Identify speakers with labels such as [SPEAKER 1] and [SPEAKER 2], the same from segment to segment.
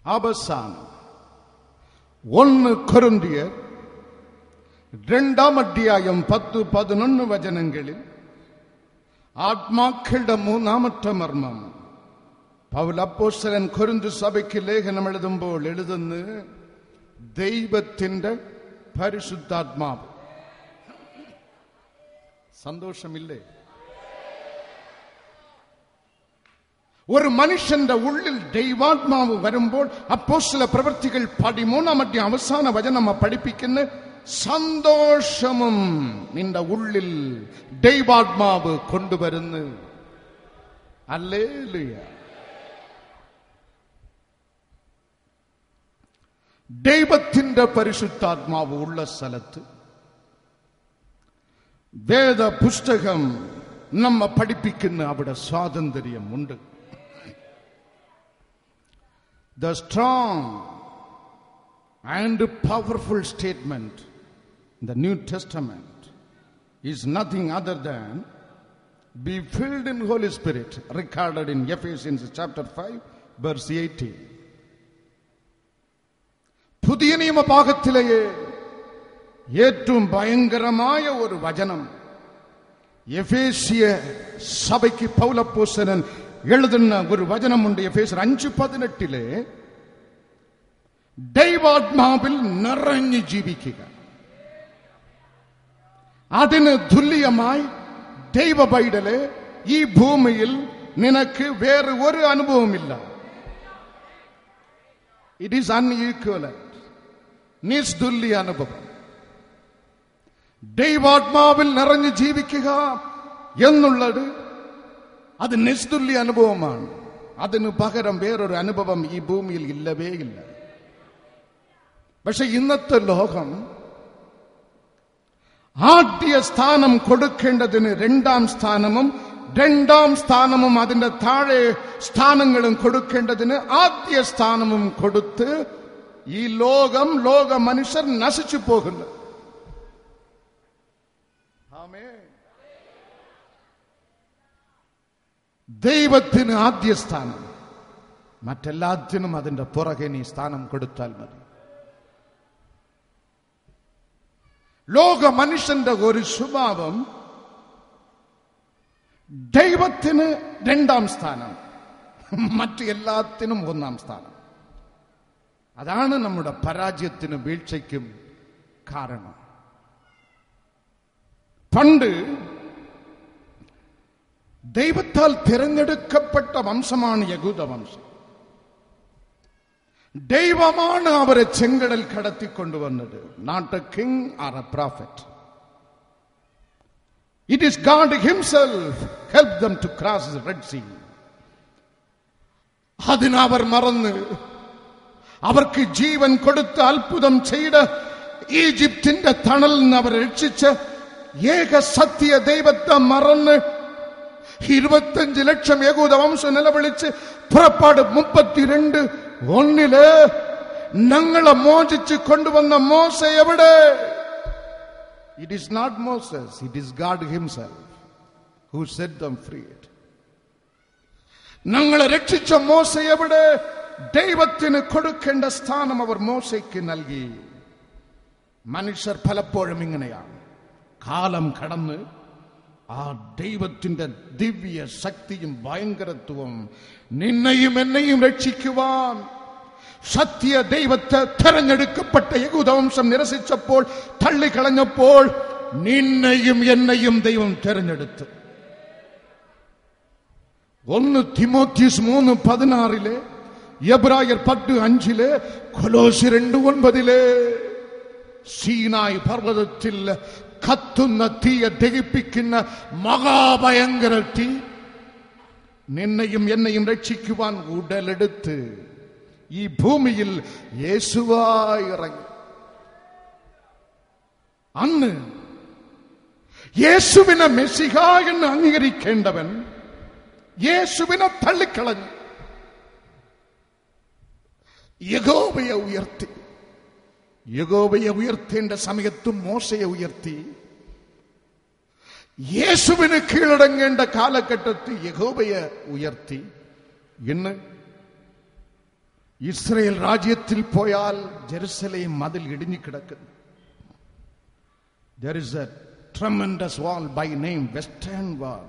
[SPEAKER 1] അവസാനം 1 കൊരിന്ത്യർ 2-ാം അധ്യായം 10-11 വചനങ്ങളിൽ ആത്മാക്കളുടെ മൂന്നാമത്തെ മർമ്മം പൗൽ അപ്പോസ്തലൻ കൊരിന്ത് സഭയ്ക്ക് ലേഖനം എഴുതുമ്പോൾ എഴുതുന്നു, ദൈവത്തിന്റെ പരിശുദ്ധാത്മാവ്. സന്തോഷമില്ലേ? ഒരു മനുഷ്യന്റെ ഉള്ളിൽ ദൈവാത്മാവ് വരുമ്പോൾ അപ്പോസ്തല പ്രവൃത്തികൾ 13-ാം അധ്യായം അവസാന വചനം പഠിപ്പിക്കുന്ന സന്തോഷവും നിന്റെ ഉള്ളിൽ ദൈവാത്മാവ് കൊണ്ടുവരുന്നു. ഹല്ലേലൂയ. ദൈവത്തിന്റെ പരിശുദ്ധാത്മാവ് ഉള്ള സ്ഥലത്ത് വേദ പുസ്തകം നമ്മ പഠിപ്പിക്കുന്ന അവിടെ സ്വാതന്ത്ര്യമുണ്ട്. The strong and powerful statement in the New Testament is nothing other than be filled in Holy Spirit, recorded in Ephesians chapter 5 verse 18. പുതിയ നിയമഭാഗത്തിലെ ഏറ്റവും ഭയങ്കരമായ ഒരു വചനം എഫേസ്യ സഭയ്ക്ക് പൗൽ അപ്പോസ്തലൻ എഴുതുന്ന ഒരു വചനമുണ്ട്. എഫേസ്യർ 5:18 ദൈവാത്മാവിൽ നിറഞ്ഞു ജീവിക്കുക. അതിന് തുല്യമായി ദൈവ പൈതലെ ഈ ഭൂമിയിൽ നിനക്ക് വേറെ ഒരു അനുഭവമില്ല. ഇറ്റ് ഈസ് അൺഈക്വലന്റ്, നിസ്തുല്യ അനുഭവം. ദൈവാത്മാവിൽ നിറഞ്ഞു ജീവിക്കുക എന്നുള്ളത് അത് നിസ്തുല്യ അനുഭവമാണ്. അതിന് പകരം വേറൊരു അനുഭവം ഈ ഭൂമിയിൽ ഇല്ലവേ ഇല്ല. പക്ഷെ ഇന്നത്തെ ലോകം ആദ്യ സ്ഥാനം കൊടുക്കേണ്ടതിന് 2-ാം സ്ഥാനവും 2-ാം സ്ഥാനവും അതിന്റെ താഴെ സ്ഥാനങ്ങളും കൊടുക്കേണ്ടതിന് ആദ്യ സ്ഥാനവും കൊടുത്ത് ഈ ലോക മനുഷ്യർ നശിച്ചു പോകുന്നു. ദൈവത്തിന് ആദ്യ സ്ഥാനം, മറ്റെല്ലാത്തിനും അതിന്റെ പുറകെ നീ സ്ഥാനം കൊടുത്താൽ മതി. ലോക മനുഷ്യന്റെ ഒരു സ്വഭാവം ദൈവത്തിന് 2-ാം സ്ഥാനം, മറ്റു എല്ലാത്തിനും 1-ാം സ്ഥാനം. അതാണ് നമ്മുടെ പരാജയത്തിനും വീഴ്ചയ്ക്കും കാരണം. പണ്ട് ദൈവത്താൽ തിരഞ്ഞെടുക്കപ്പെട്ട വംശമാണ് യഹൂദ വംശം. ദൈവമാണ് അവരെ ചെങ്കടൽ കടത്തിക്കൊണ്ടുവന്നത്. Not a king or a prophet. It is God himself help them to cross the red sea. അതിനവർ മറന്ന് അവർക്ക് ജീവൻ കൊടുത്ത് അത്ഭുതം ചെയ്ത് ഈജിപ്തിന്റെ തണലിൽ നിന്ന് അവർ രക്ഷിച്ച് ഏക സത്യ ദൈവത്തെ മറന്ന് 25 ലക്ഷം യഹൂദ വംശം നിലവിളിച്ച് പുറപ്പാട് 32:1 ഞങ്ങളെ മോചിച്ച് കൊണ്ടുവന്ന മോശ എവിടെ? It is not Moses, it is God himself who set them free. ഞങ്ങളെ രക്ഷിച്ച മോശ എവിടെ? ദൈവത്തിന് കൊടുക്കേണ്ട സ്ഥാനം അവർ മോശയ്ക്ക് നൽകി. മനുഷ്യർ പലപ്പോഴും ഇങ്ങനെയാണ്. കാലം കടന്ന് ആ ദൈവത്തിന്റെ ദിവ്യ ശക്തിയും ഭയങ്കരത്വവും നിന്നെയും എന്നെയും രക്ഷിക്കുവാൻ സത്യ ദൈവത്തെ തെരഞ്ഞെടുക്കപ്പെട്ട യഹൂദവംശം നിരസിച്ചപ്പോൾ, തള്ളിക്കളഞ്ഞപ്പോൾ നിന്നെയും എന്നെയും ദൈവം തെരഞ്ഞെടുത്തു. 1 തിമോത്തിയസ് 3:16, എബ്രായർ 10:5, കൊലോസ്യർ 2:9 സീനായ് പർവ്വതത്തിൽ കത്തുന്ന തീയെ ദഹിപ്പിക്കുന്ന മഹാഭയങ്കര തീ നിന്നെയും എന്നെയും രക്ഷിക്കുവാൻ ഉടലെടുത്ത് ഈ ഭൂമിയിൽ യേശുവായി ഇറങ്ങി. അന്ന് യേശുവിനെ മെസ്സിഹ എന്ന് അംഗീകരിക്കേണ്ടവൻ യേശുവിനെ തള്ളിക്കളഞ്ഞു. യഹോവയെ ഉയർത്തി. യഹോവയെ ഉയർത്തേണ്ട സമയത്തും മോശയെ ഉയർത്തി. യേശുവിന് കീഴടങ്ങേണ്ട കാലഘട്ടത്തിൽ യഹോവയെ ഉയർത്തി. ഇന്ന് ഇസ്രയേൽ രാജ്യത്തിൽ പോയാൽ ജെറുസലേം മതിൽ ഇടിഞ്ഞു കിടക്കുന്നു. There is a tremendous wall by name Western Wall.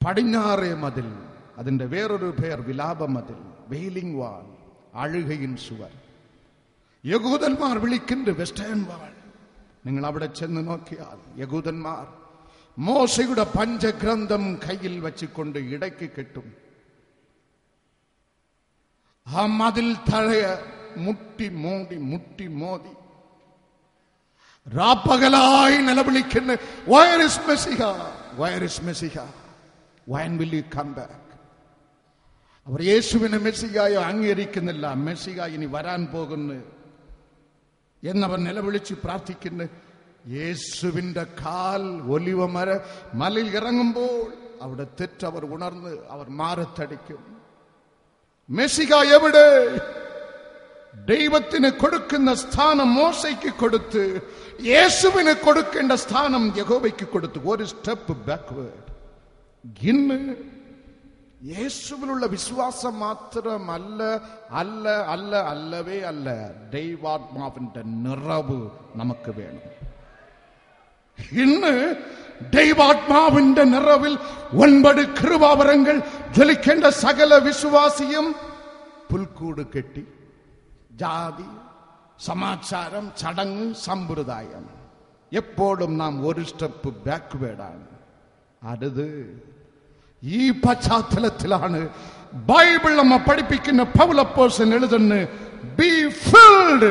[SPEAKER 1] പടിഞ്ഞാറേ മതിൽ, അതിന്റെ വേറൊരു പേർ വിലാപ മതിൽ, വെയിലിംഗ് വാൾ, അഴുകയിൻ സുവർ. യഹൂദന്മാർ വിളിക്കുന്നത് വെസ്റ്റേൺ വാൾ. നിങ്ങൾ അവിടെ ചെന്ന് നോക്കിയാൽ യഹൂദന്മാർ മോശയുടെ പഞ്ചഗ്രന്ഥം കയ്യിൽ വെച്ചുകൊണ്ട് ഇടയ്ക്ക് കെട്ടും. ആ മതിൽ തഴയ മുട്ടി മോതി രാപ്പകലായി നിലവിളിക്കുന്ന where is Messiah? When will you come back? അവർ യേശുവിനെ മെസ്സിഹായോ അംഗീകരിക്കുന്നില്ല. മെസ്സിഹ ഇനി വരാൻ പോകുന്നു എന്നവർ നിലവിളിച്ച് പ്രാർത്ഥിക്കുന്നു. യേശുവിന്റെ കാൽ ഒലിവ മലയിൽ ഇറങ്ങുമ്പോൾ അവിടെ തെറ്റവർ ഉണർന്ന് അവർ മാറത്തടിക്കും. മെസ്സിഹ എവിടെ? ദൈവത്തിന് കൊടുക്കുന്ന സ്ഥാനം മോശയ്ക്ക് കൊടുത്ത് യേശുവിന് കൊടുക്കേണ്ട സ്ഥാനം യഹോവയ്ക്ക് കൊടുത്തു. ഒരു സ്റ്റെപ്പ് ബാക്ക്വേർഡ്. ഇന്ന് യേശുവിലുള്ള വിശ്വാസം മാത്രമല്ല, അല്ലവേ അല്ല, ദൈവാത്മാവിന്റെ നിറവ് നമുക്ക് വേണം. ഇന്ന് ദൈവാത്മാവിന്റെ നിറവിൽ 9 കൃപാവരങ്ങൾ ജ്വലിക്കേണ്ട സകല വിശ്വാസിയും പുൽക്കൂട് കെട്ടി ജാതി, സമാചാരം, ചടങ്ങ്, സമ്പ്രദായം, എപ്പോഴും നാം ഒരു സ്റ്റെപ്പ് ബാക്ക്വേർഡാണ്. അടുത് ഈ പശ്ചാത്തലത്തിലാണ് ബൈബിൾ നമ്മെ പഠിപ്പിക്കുന്ന പൗലോസ് എഴുതുന്നു, be filled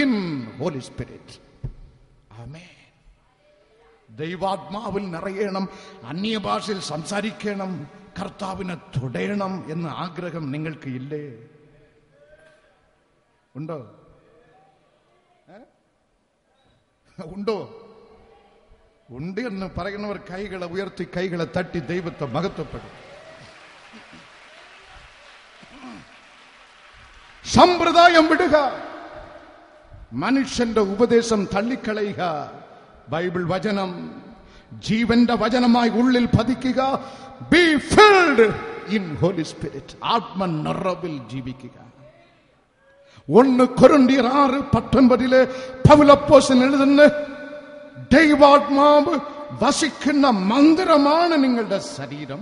[SPEAKER 1] in holy spirit. ആമേൻ. ദൈവാത്മാവിൽ നിറയണം, അന്യഭാഷയിൽ സംസാരിക്കണം, കർത്താവിനെ തൊടയണം എന്ന ആഗ്രഹം നിങ്ങൾക്ക് ഇല്ലേ? ഉണ്ടോ? ഉണ്ട് എന്ന് പറയുന്നവർ കൈകളെ ഉയർത്തി കൈകളെ തട്ടി ദൈവത്തെ മഹത്വപ്പെടും. സമ്പ്രദായം വിടുക, മനുഷ്യന്റെ ഉപദേശം തള്ളിക്കളയുക, ബൈബിൾ വചനം ജീവന്റെ വചനമായി ഉള്ളിൽ പതിക്കുക. Be filled in holy spirit. ആത്മനിറവിൽ ജീവിക്കുക. 1 കൊരിന്ത്യർ 6:19 പൗലോസ് എഴുതുന്ന, ദൈവാത്മാവ് വസിക്കുന്ന മന്ദിരമാണ് നിങ്ങളുടെ ശരീരം.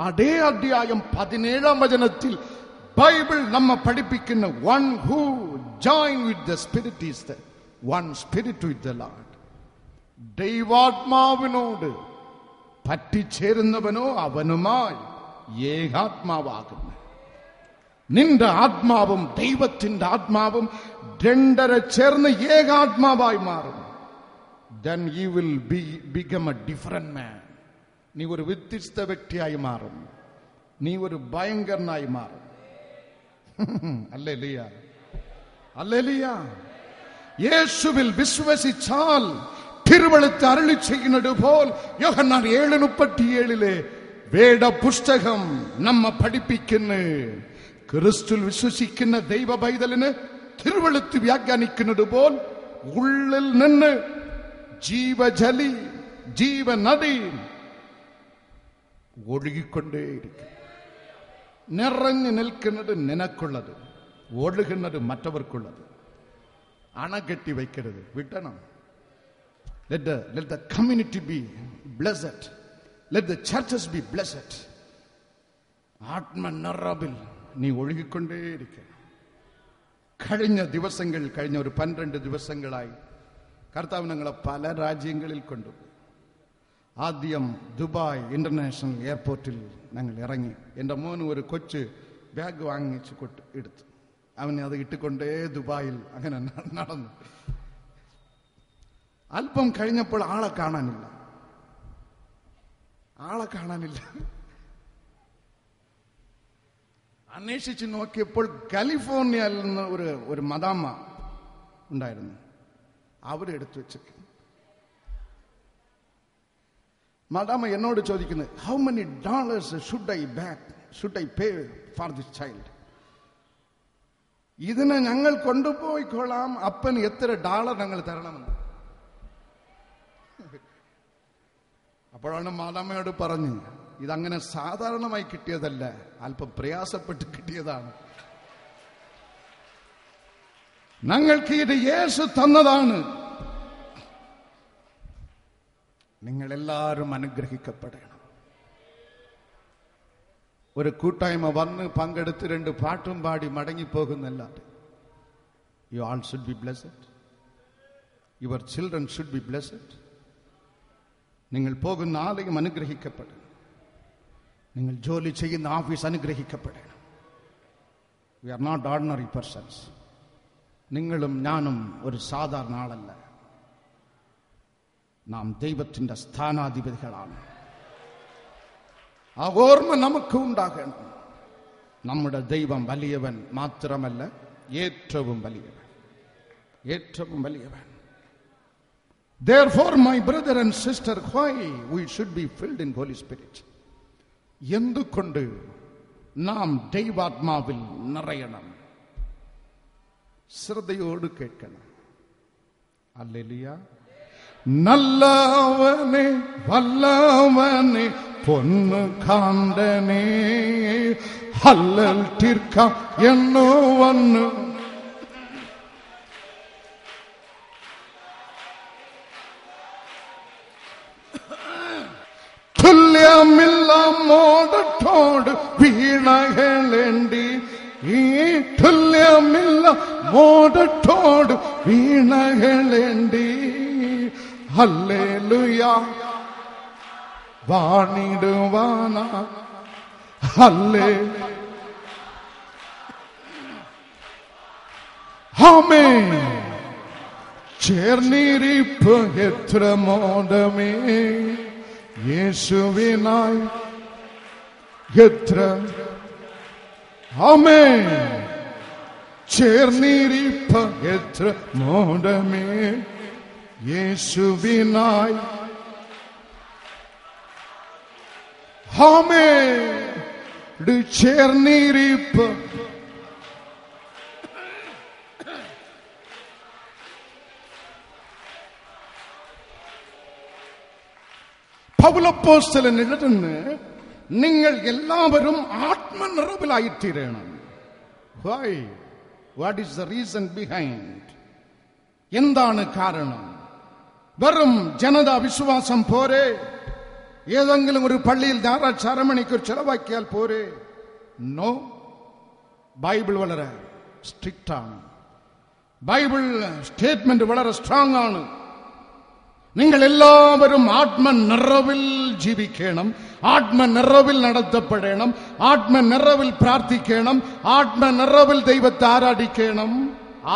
[SPEAKER 1] അതേ അധ്യായം 17 വചനത്തിൽ ബൈബിൾ നമ്മെ പഠിപ്പിക്കുന്ന, one who join with the spirit is the one spirit with the Lord. ദൈവാത്മാവിനോട് പറ്റിച്ചേരുന്നവനോ അവനുമായി ഏകാത്മാവാകുന്നു. നിന്റെ ആത്മാവും ദൈവത്തിന്റെ ആത്മാവും 2 ചേർന്ന് ഏകാത്മാവായി മാറും. Then you will become a different man. നീ ഒരു വ്യത്യസ്ത വ്യക്തിയായി മാറും. നീ ഒരു ഭയങ്കരനായി മാറും. Hallelujah, hallelujah. യേശുവിൽ വിശ്വസിച്ചാൽ തിരുവെഴുത്ത് അരുളി ചെയ്യുന്നത് പോൽ യോഹന്നാൻ 7:37 വേദ പുസ്തകം നമ്മെ പഠിപ്പിക്കുന്നു. ക്രിസ്തുവിൽ വിശ്വസിക്കുന്ന ദൈവ പൈതലിന് തിരുവെഴുത്ത് വ്യാഖ്യാനിക്കുന്നത് പോൽ ഉള്ളിൽ നിന്ന് ജീവജലി, ജീവനദി ഒഴുകിക്കൊണ്ടേയിരിക്കും. നിറഞ്ഞു നിൽക്കുന്നത് നിനക്കുള്ളത്, ഒഴുകുന്നത് മറ്റവർക്കുള്ളത്. അണകെട്ടി വയ്ക്കരുത്, വിട്ടണം. Let the community be blessed. Let the churches be blessed. ആത്മനിറവിൽ നീ ഒഴുകിക്കൊണ്ടേയിരിക്കുക. കഴിഞ്ഞ ഒരു 12 ദിവസങ്ങളായി കർത്താവ് ഞങ്ങളെ പല രാജ്യങ്ങളിൽ കൊണ്ടുപോയി. ആദ്യം ദുബായ് ഇന്റർനാഷണൽ എയർപോർട്ടിൽ ഞങ്ങൾ ഇറങ്ങി. എൻ്റെ മോന് ഒരു കൊച്ചു ബാഗ് വാങ്ങിച്ച് എടുത്തു. അവനെ അത് ഇട്ടുകൊണ്ടേ ദുബായിൽ അങ്ങനെ നടന്നു. അല്പം കഴിഞ്ഞപ്പോൾ ആളെ കാണാനില്ല. അന്വേഷിച്ച് നോക്കിയപ്പോൾ കാലിഫോർണിയയിൽ നിന്ന് ഒരു മദാമ്മ ഉണ്ടായിരുന്നു. അവരെടുത്തു വെച്ചു. മദാമ്മ എന്നോട് ചോദിക്കുന്നത്, how many dollars should I pay for this child? ഇതിനെ ഞങ്ങൾ കൊണ്ടുപോയിക്കൊള്ളാം, അപ്പന് എത്ര ഡോളർ ഞങ്ങൾ തരണമെന്ന്. അപ്പോഴാണ് മാതാമ്മയോട് പറഞ്ഞു, ഇതങ്ങനെ സാധാരണമായി കിട്ടിയതല്ല, അല്പം പ്രയാസപ്പെട്ട് കിട്ടിയതാണ്. ഞങ്ങൾക്ക് ഇത് യേശു തന്നതാണ്. നിങ്ങളെല്ലാവരും അനുഗ്രഹിക്കപ്പെടണം. ഒരു കൂട്ടായ്മ വന്ന് പങ്കെടുത്ത് 2 പാട്ടും പാടി മടങ്ങിപ്പോകുന്നല്ലാതെ. You all should be blessed. Your children should be blessed. നിങ്ങൾ പോകുന്ന ആലയം അനുഗ്രഹിക്കപ്പെടണം. നിങ്ങൾ ജോലി ചെയ്യുന്ന office അനുഗ്രഹിക്കപ്പെടണം. We are not ordinary persons. നിങ്ങളും ഞാനും ഒരു സാധാരണ ആളല്ല. നാം ദൈവത്തിന്റെ സ്ഥാനാധിപതികളാണ്. ആ ഓർമ്മ നമുക്ക് ഉണ്ടാകണം. നമ്മുടെ ദൈവം വലിയവൻ മാത്രമല്ല, ഏറ്റവും വലിയവൻ, ഏറ്റവും വലിയവൻ. Therefore, my brother and sister, why we should be filled in Holy Spirit? എന്തുകൊണ്ട് നാം ദൈവാത്മാവിൽ നിറയണം? ശ്രദ്ധയോട് കേൾക്കണം. ഹല്ലേലൂയ. நல்லவனே வல்லவனே பொன்னு காண்டனே ஹல்லல் தீர்க்கா என்னவன்னு തുല്യമില്ല മോടത്തോട് വീണകളേണ്ടി, ഈ തുല്യമില്ല മോടത്തോട് വീണകളേണ്ടി. ഹല്ലേലൂയ വാണിടുവാന ഹല്ലേ ആമേൻ. ചേർന്നിരിപ്പ് എത്ര മോദമേ യേശുവിനായി എത്ര. ആമേൻ. ചേർന്നിരിപ്പ് എത്ര മോദമേ യേശുവിനായി. ആമേൻ. ചേർന്നിരിപ്പ്. പൗലോസ്തലൻ എഴുതുന്നു, നിങ്ങൾ എല്ലാവരും ആത്മനിറവിലായിത്തീരണം. Why? What is the reason behind? എന്താണ് കാരണം? വെറും ജനതാ വിശ്വാസം പോരെ? ഏതെങ്കിലും ഒരു പള്ളിയിൽ ഞായറാഴ്ച അരമണിക്കൂർ ചെലവാക്കിയാൽ പോരെ? നോ. ബൈബിൾ വളരെ സ്ട്രിക്റ്റ് ആണ്. ബൈബിൾ സ്റ്റേറ്റ്മെന്റ് വളരെ സ്ട്രോങ് ആണ്. നിങ്ങൾ എല്ലാവരും ആത്മനിറവിൽ ജീവിക്കണം, ആത്മനിറവിൽ നടത്തപ്പെടണം, ആത്മനിറവിൽ പ്രാർത്ഥിക്കണം, ആത്മനിറവിൽ ദൈവത്തെ ആരാധിക്കണം.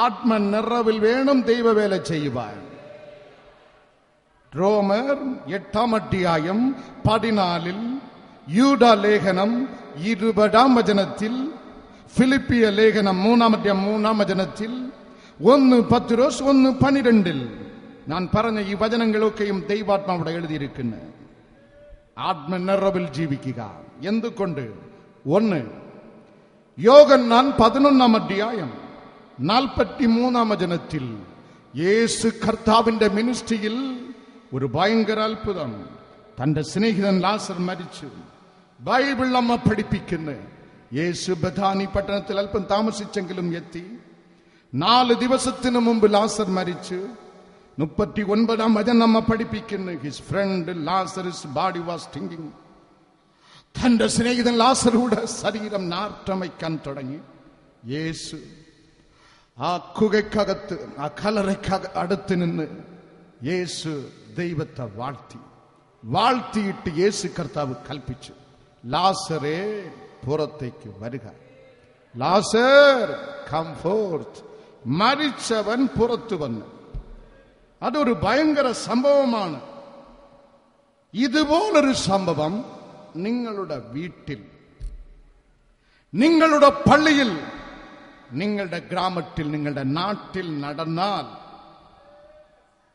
[SPEAKER 1] ആത്മനിറവിൽ വേണം ദൈവവേല ചെയ്യുവാൻ. റോമർ 8-14 യൂദാ ലേഖനം 20 ഫിലിപ്പിയ ലേഖനം 3-3 1 പത്രോസ് 1:12 ഞാൻ പറഞ്ഞ ഈ വചനങ്ങളൊക്കെയും ദൈവാത്മാവിടെ എഴുതിയിരിക്കുന്നു. ആത്മനിറവിൽ ജീവിക്കുക. എന്തുകൊണ്ട്? 1 യോഹന്നാൻ 11:43 യേശു കർത്താവിന്റെ മിനിസ്ട്രിയിൽ ഒരു ഭയങ്കര അത്ഭുതം. തന്റെ സ്നേഹിതൻ ലാസർ മരിച്ചു. ബൈബിൾ നമ്മ പഠിപ്പിക്കുന്നു, യേശു ബഥാനി പട്ടണത്തിൽ അല്പം താമസിച്ചെങ്കിലും എത്തി. 4 ദിവസത്തിനു മുമ്പ് ലാസർ മരിച്ചു. 39 വചനം നമ്മ പഠിപ്പിക്കുന്നു, his friend Lazarus body was stinking. തന്റെ സ്നേഹിതൻ ലാസറുടെ ശരീരം നാറ്റമയ്ക്കാൻ തുടങ്ങി. യേശു ആ കുകയ്ക്കകത്ത്, ആ കലറയ്ക്ക് അടുത്ത് നിന്ന് യേശു ദൈവത്തെ വാഴ്ത്തിയിട്ട് യേശു കർത്താവ് കൽപ്പിച്ചു, ലാസറേ പുറത്തേക്ക് വരിക. ലാസർ കം ഫോർത്ത്. മരിച്ചവൻ പുറത്തു വന്നു. അതൊരു ഭയങ്കര സംഭവമാണ്. ഇതുപോലൊരു സംഭവം നിങ്ങളുടെ വീട്ടിൽ, നിങ്ങളുടെ പള്ളിയിൽ, നിങ്ങളുടെ ഗ്രാമത്തിൽ, നിങ്ങളുടെ നാട്ടിൽ നടന്നാൽ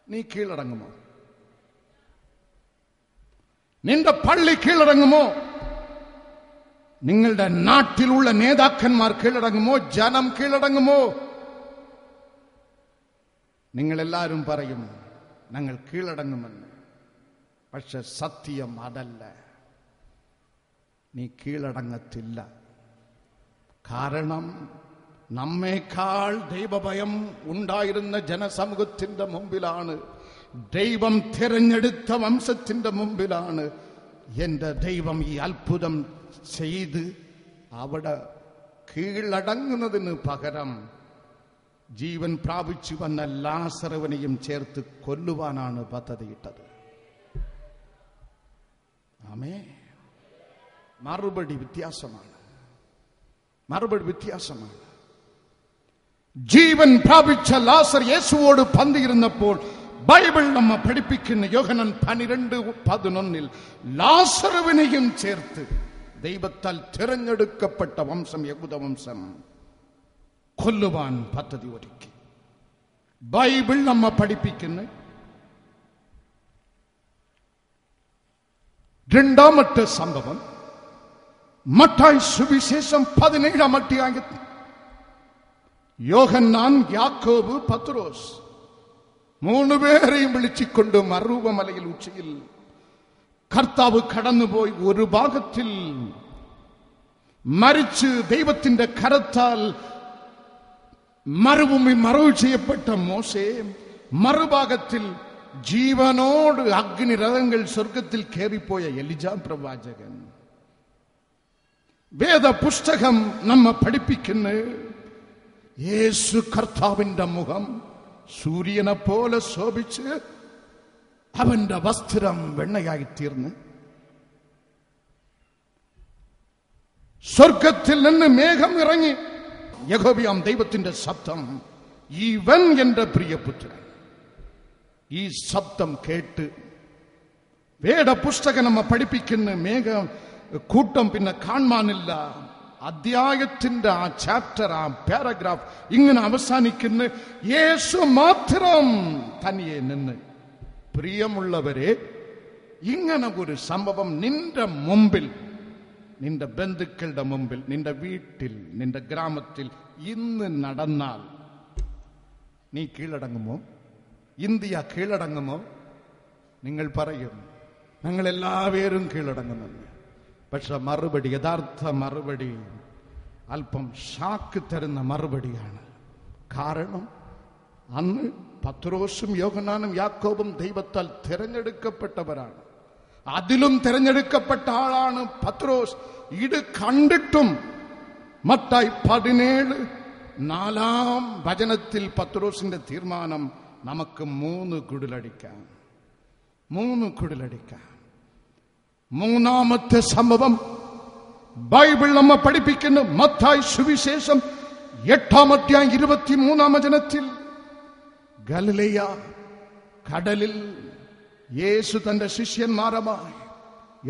[SPEAKER 1] നീ കീഴടങ്ങുമോ? നിന്റെ പള്ളി കീഴടങ്ങുമോ? നിങ്ങളുടെ നാട്ടിലുള്ള നേതാക്കന്മാർ കീഴടങ്ങുമോ? ജനം കീഴടങ്ങുമോ? നിങ്ങളെല്ലാവരും പറയും ഞങ്ങൾ കീഴടങ്ങുമെന്ന്. പക്ഷെ സത്യം അതല്ല. നീ കീഴടങ്ങത്തില്ല. കാരണം നമ്മേക്കാൾ ദൈവഭയം ഉണ്ടായിരുന്ന ജനസമൂഹത്തിന്റെ മുമ്പിലാണ്, ദൈവം തിരഞ്ഞെടുത്ത വംശത്തിന്റെ മുമ്പിലാണ് എന്റെ ദൈവം ഈ അത്ഭുതം ചെയ്ത് അവിടെ കീഴടങ്ങുന്നതിന് പകരം ജീവൻ പ്രാപിച്ചു വന്ന ലാസറുവിനെയും ചേർത്ത് കൊല്ലുവാനാണ് പദ്ധതിയിട്ടത്. ആമേൻ. മറുപടി വ്യത്യാസമാണ്. ജീവൻ പ്രാപിച്ച ലാസർ യേശുവോട് പന്തിയിരുന്നപ്പോൾ ബൈബിൾ നമ്മെ പഠിപ്പിക്കുന്ന യോഹന്നാൻ 12:11 ലാസറുവിനെയും ചേർത്ത് ദൈവത്താൽ തിരഞ്ഞെടുക്കപ്പെട്ട വംശം, യഹൂദ വംശം കൊല്ലുവാൻ പദ്ധതി ഒരുക്കി. ബൈബിൾ നമ്മെ പഠിപ്പിക്കുന്ന രണ്ടാമത്തെ സംഭവം മത്തായി സുവിശേഷം 17-ാം അധ്യായത്തിൽ യോഹന്നാൻ, യാക്കോബ്, പത്രോസ് 3 പേരെയും വിളിച്ചിക്കൊണ്ട് മറുവമലയിൽ ഉച്ചയിൽ കർത്താവ് കടന്നുപോയി. ഒരു ഭാഗത്തിൽ മരിച്ച് ദൈവത്തിന്റെ കരത്താൽ മരുഭൂമി മറവ് ചെയ്യപ്പെട്ട മോശെ, മറുഭാഗത്തിൽ ജീവനോട് അഗ്നിരഥങ്ങൾ സ്വർഗത്തിൽ കയറിപ്പോയ എലിജാ പ്രവാചകൻ. വേദപുസ്തകം നമ്മെ പഠിപ്പിക്കുന്ന യേശു കർത്താവിന്റെ മുഖം സൂര്യനെ പോലെ ശോഭിച്ച് അവന്റെ വസ്ത്രം വെണ്ണയായി തീർന്ന് സ്വർഗത്തിൽ നിന്ന് മേഘം ഇറങ്ങി. യഹോവയാം ദൈവത്തിന്റെ ശബ്ദം, ഇവൻ എന്റെ പ്രിയപുത്രൻ. ഈ ശബ്ദം കേട്ട് വേദപുസ്തകം നമ്മെ പഠിപ്പിക്കുന്ന മേഘ കൂട്ടം പിന്നെ കാണാനില്ല. അധ്യായത്തിന്റെ ആ ചാപ്റ്റർ, ആ പാരഗ്രാഫ് ഇങ്ങനെ അവസാനിക്കുന്ന യേശു മാത്രം തനിയെ നിന്ന്. പ്രിയമുള്ളവരെ, ഇങ്ങനെ ഒരു സംഭവം നിന്റെ മുമ്പിൽ, നിന്റെ ബന്ധുക്കളുടെ മുമ്പിൽ, നിന്റെ വീട്ടിൽ, നിന്റെ ഗ്രാമത്തിൽ ഇന്ന് നടന്നാൽ നീ കീഴടങ്ങുമോ? ഇന്ത്യ കീഴടങ്ങുമോ? നിങ്ങൾ പറയും ഞങ്ങളെല്ലാവരും കീഴടങ്ങുമെന്ന്. പക്ഷെ മറുപടി, യഥാർത്ഥ മറുപടി അല്പം ഷാക്ക് തരുന്ന മറുപടിയാണ്. കാരണം അന്ന് പത്രോസും യോഹന്നാനും യാക്കോബും ദൈവത്താൽ തിരഞ്ഞെടുക്കപ്പെട്ടവരാണ്. അതിലും തിരഞ്ഞെടുക്കപ്പെട്ട ആളാണ് പത്രോസ്. ഇത് കണ്ടിട്ടും മത്തായി 17:4 വചനത്തിൽ പത്രോസിന്റെ തീർമാനം, നമുക്ക് 3 കുടിലടിക്കാം. മൂന്നാമത്തെ സംഭവം ബൈബിൾ നമ്മെ പഠിപ്പിക്കുന്നു. മത്തായി സുവിശേഷം 8-ാം അധ്യായം 23-ാം വചനത്തിൽ ഗലിലയ കടലിൽ യേശു തന്റെ ശിഷ്യന്മാരുമായി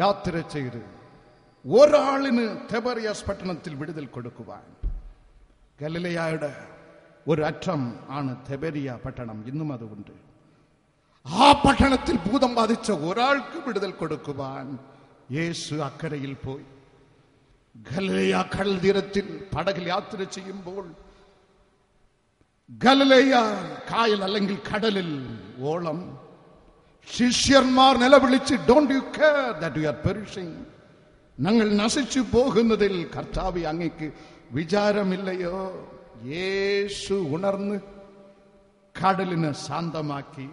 [SPEAKER 1] യാത്ര ചെയ്ത് ഒരാളിന് തെബറിയാസ് പട്ടണത്തിൽ വിടുതൽ കൊടുക്കുവാൻ. ഗലിലയയുടെ ഒരു അറ്റം ആണ് തെബരിയ പട്ടണം, ഇന്നും അതുകൊണ്ട്. ആ പട്ടണത്തിൽ ഭൂതം ബാധിച്ച ഒരാൾക്ക് വിടുതൽ കൊടുക്കുവാൻ യേശു അക്കരയിൽ പോയി. ഗലിലയ കടൽ തീരത്തിൽ പടകിൽ യാത്ര ചെയ്യുമ്പോൾ ഗലിലയ കായൽ അല്ലെങ്കിൽ കടലിൽ ഓളം ശിഷ്യന്മാർ നിലവിളിച്ച്, don't you care that you are perishing, ഞങ്ങൾ നശിച്ചു പോകുന്നതിൽ കർത്താവേ അങ്ങേക്ക് വിചാരമില്ലയോ? യേശു ഉണർന്ന് കടലിനെ ശാന്തമാക്കി.